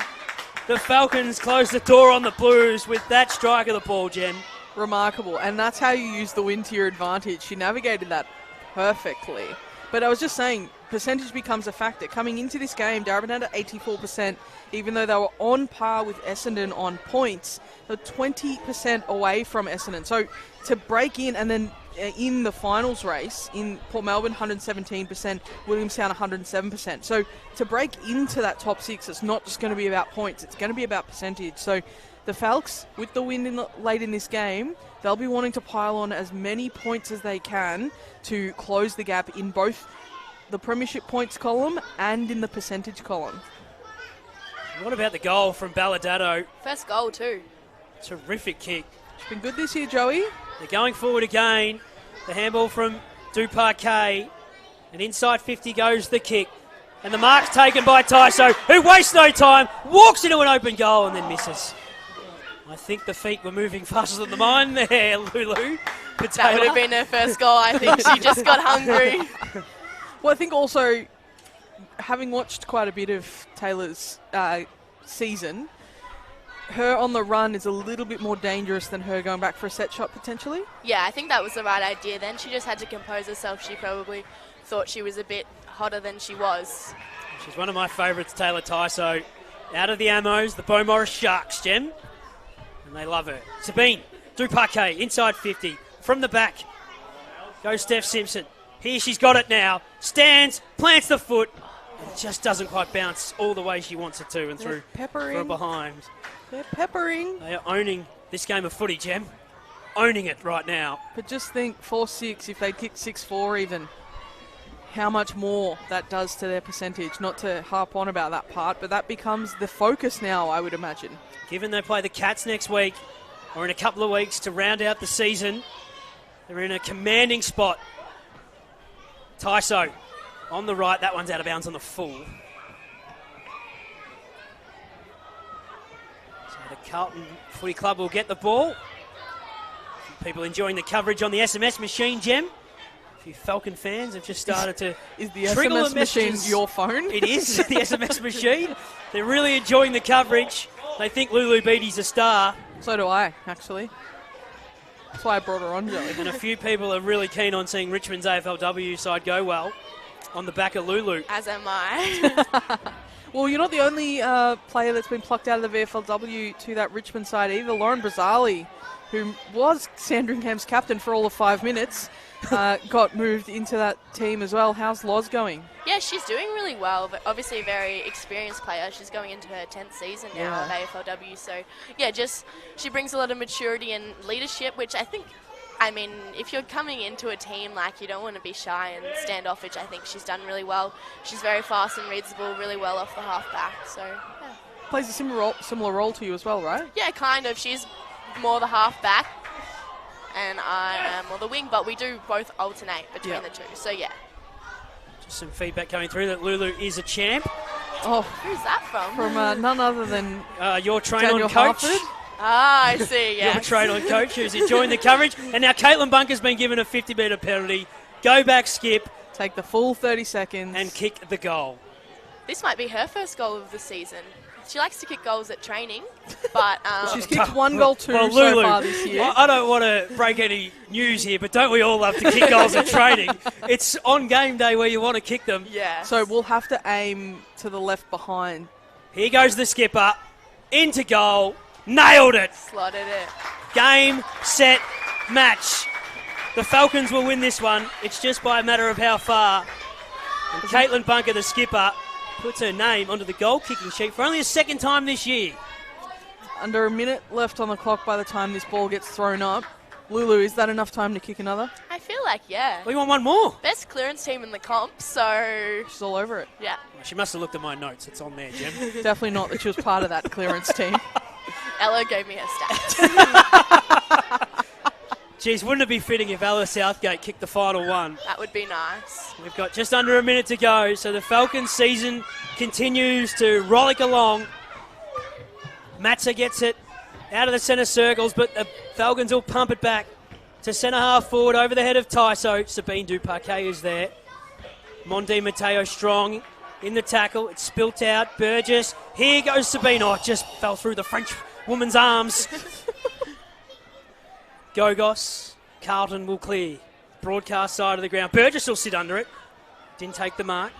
the Falcons close the door on the Blues with that strike of the ball, Jen. Remarkable. And that's how you use the win to your advantage. She navigated that perfectly. But I was just saying, percentage becomes a factor. Coming into this game, Darebin had 84%, even though they were on par with Essendon on points. They're 20% away from Essendon. So to break in, and then in the finals race, in Port Melbourne, 117%, Williamstown, 107%. So to break into that top 6, it's not just going to be about points, it's going to be about percentage. So the Falcons, with the win late in this game, they'll be wanting to pile on as many points as they can to close the gap in both the premiership points column and in the percentage column. What about the goal from Balladado? First goal too. Terrific kick. It's been good this year, Joey. They're going forward again. The handball from Duparquet. And inside 50 goes the kick. And the mark's taken by Tyso, who wastes no time, walks into an open goal and then misses. I think the feet were moving faster than the mind there, Lulu. That would have been her first goal. I think she just got hungry. Well, I think also, having watched quite a bit of Taylor's season, her on the run is a little bit more dangerous than her going back for a set shot potentially. Yeah, I think that was the right idea then. She just had to compose herself. She probably thought she was a bit hotter than she was. She's one of my favourites, Taylor Tyso. Out of the ammos, the Beaumaris Sharks, Jem. And they love her. Sabine, Duparquet, inside 50. From the back goes Steph Simpson. Here she's got it now. Stands, plants the foot. And just doesn't quite bounce all the way she wants it to and through from behind. They're peppering. They are owning this game of footy, Jem. Owning it right now. But just think 4-6, if they kick 6-4 even, how much more that does to their percentage. Not to harp on about that part, but that becomes the focus now, I would imagine. Given they play the Cats next week, or in a couple of weeks to round out the season, they're in a commanding spot. Tyso on the right, that one's out of bounds on the full. So the Carlton Footy Club will get the ball. People enjoying the coverage on the SMS machine, Jem. A few Falcon fans have just started to Is the triggle SMS the machine messages. your phone? It is, the SMS machine. They're really enjoying the coverage. They think Lulu Beattie's a star. So do I, actually. That's why I brought her on, Joey. And a few people are really keen on seeing Richmond's AFLW side go well on the back of Lulu. As am I. Well, you're not the only player that's been plucked out of the VFLW to that Richmond side either. Lauren Brazzali, who was Sandringham's captain for all of 5 minutes, got moved into that team as well. How's Loz going? Yeah, she's doing really well, but obviously a very experienced player. She's going into her 10th season now of AFLW. So, yeah, just she brings a lot of maturity and leadership, which I think, I mean, if you're coming into a team, like, you don't want to be shy and standoffish. I think she's done really well. She's very fast and reads the ball really well off the half-back. So, yeah. Plays a similar role to you as well, right? Yeah, kind of. She's more the half-back, and I am more the wing, but we do both alternate between the two. So, yeah. Just some feedback coming through that Lulu is a champ. Oh, who's that from? From none other than your Daniel train-on coach. Harford. Ah, I see, Your yes. train-on coach who's enjoying the coverage. And now Caitlin Bunker's been given a 50-metre penalty. Go back, skip. Take the full 30 seconds. And kick the goal. This might be her first goal of the season. She likes to kick goals at training, but... She's kicked one goal too Lulu, so far this year. I don't want to break any news here, but don't we all love to kick goals at training? It's on game day where you want to kick them. Yeah. So we'll have to aim to the left behind. Here goes the skipper. Into goal. Nailed it. Slotted it. Game, set, match. The Falcons will win this one. It's just by a matter of how far. And Caitlin Bunker, the skipper, puts her name onto the goal-kicking sheet for only a second time this year. Under a minute left on the clock by the time this ball gets thrown up. Lulu, is that enough time to kick another? I feel like, yeah. We want one more. Best clearance team in the comp, so... She's all over it. Yeah. She must have looked at my notes. It's on there, Jim. Definitely not that she was part of that clearance team. Ella gave me her stats. Geez, wouldn't it be fitting if Ella Southgate kicked the final one? That would be nice. We've got just under a minute to go, so the Falcons season continues to rollick along. Matza gets it out of the centre circles, but the Falcons will pump it back to centre half forward over the head of Tyso. Sabine Duparquet is there. Mondi Matteo strong in the tackle. It's spilt out. Burgess. Here goes Sabine. Oh, it just fell through the French woman's arms. Gogos. Carlton will clear. Broadcast side of the ground. Burgess will sit under it. Didn't take the mark.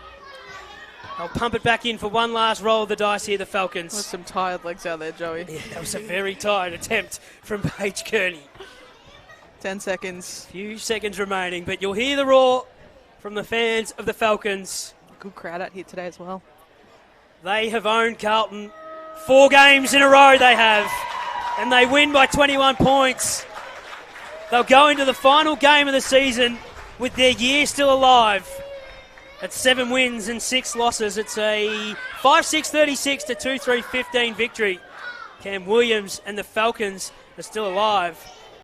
They'll pump it back in for one last roll of the dice here, the Falcons. With some tired legs out there, Joey. Yeah, that was a very tired attempt from Paige Kearney. 10 seconds. Few seconds remaining, but you'll hear the roar from the fans of the Falcons. Good crowd out here today as well. They have owned Carlton 4 games in a row, they have. And they win by 21 points. They'll go into the final game of the season with their year still alive. At 7 wins and 6 losses, it's a 5-6-36 to 2-3-15 victory. Cam Williams and the Falcons are still alive.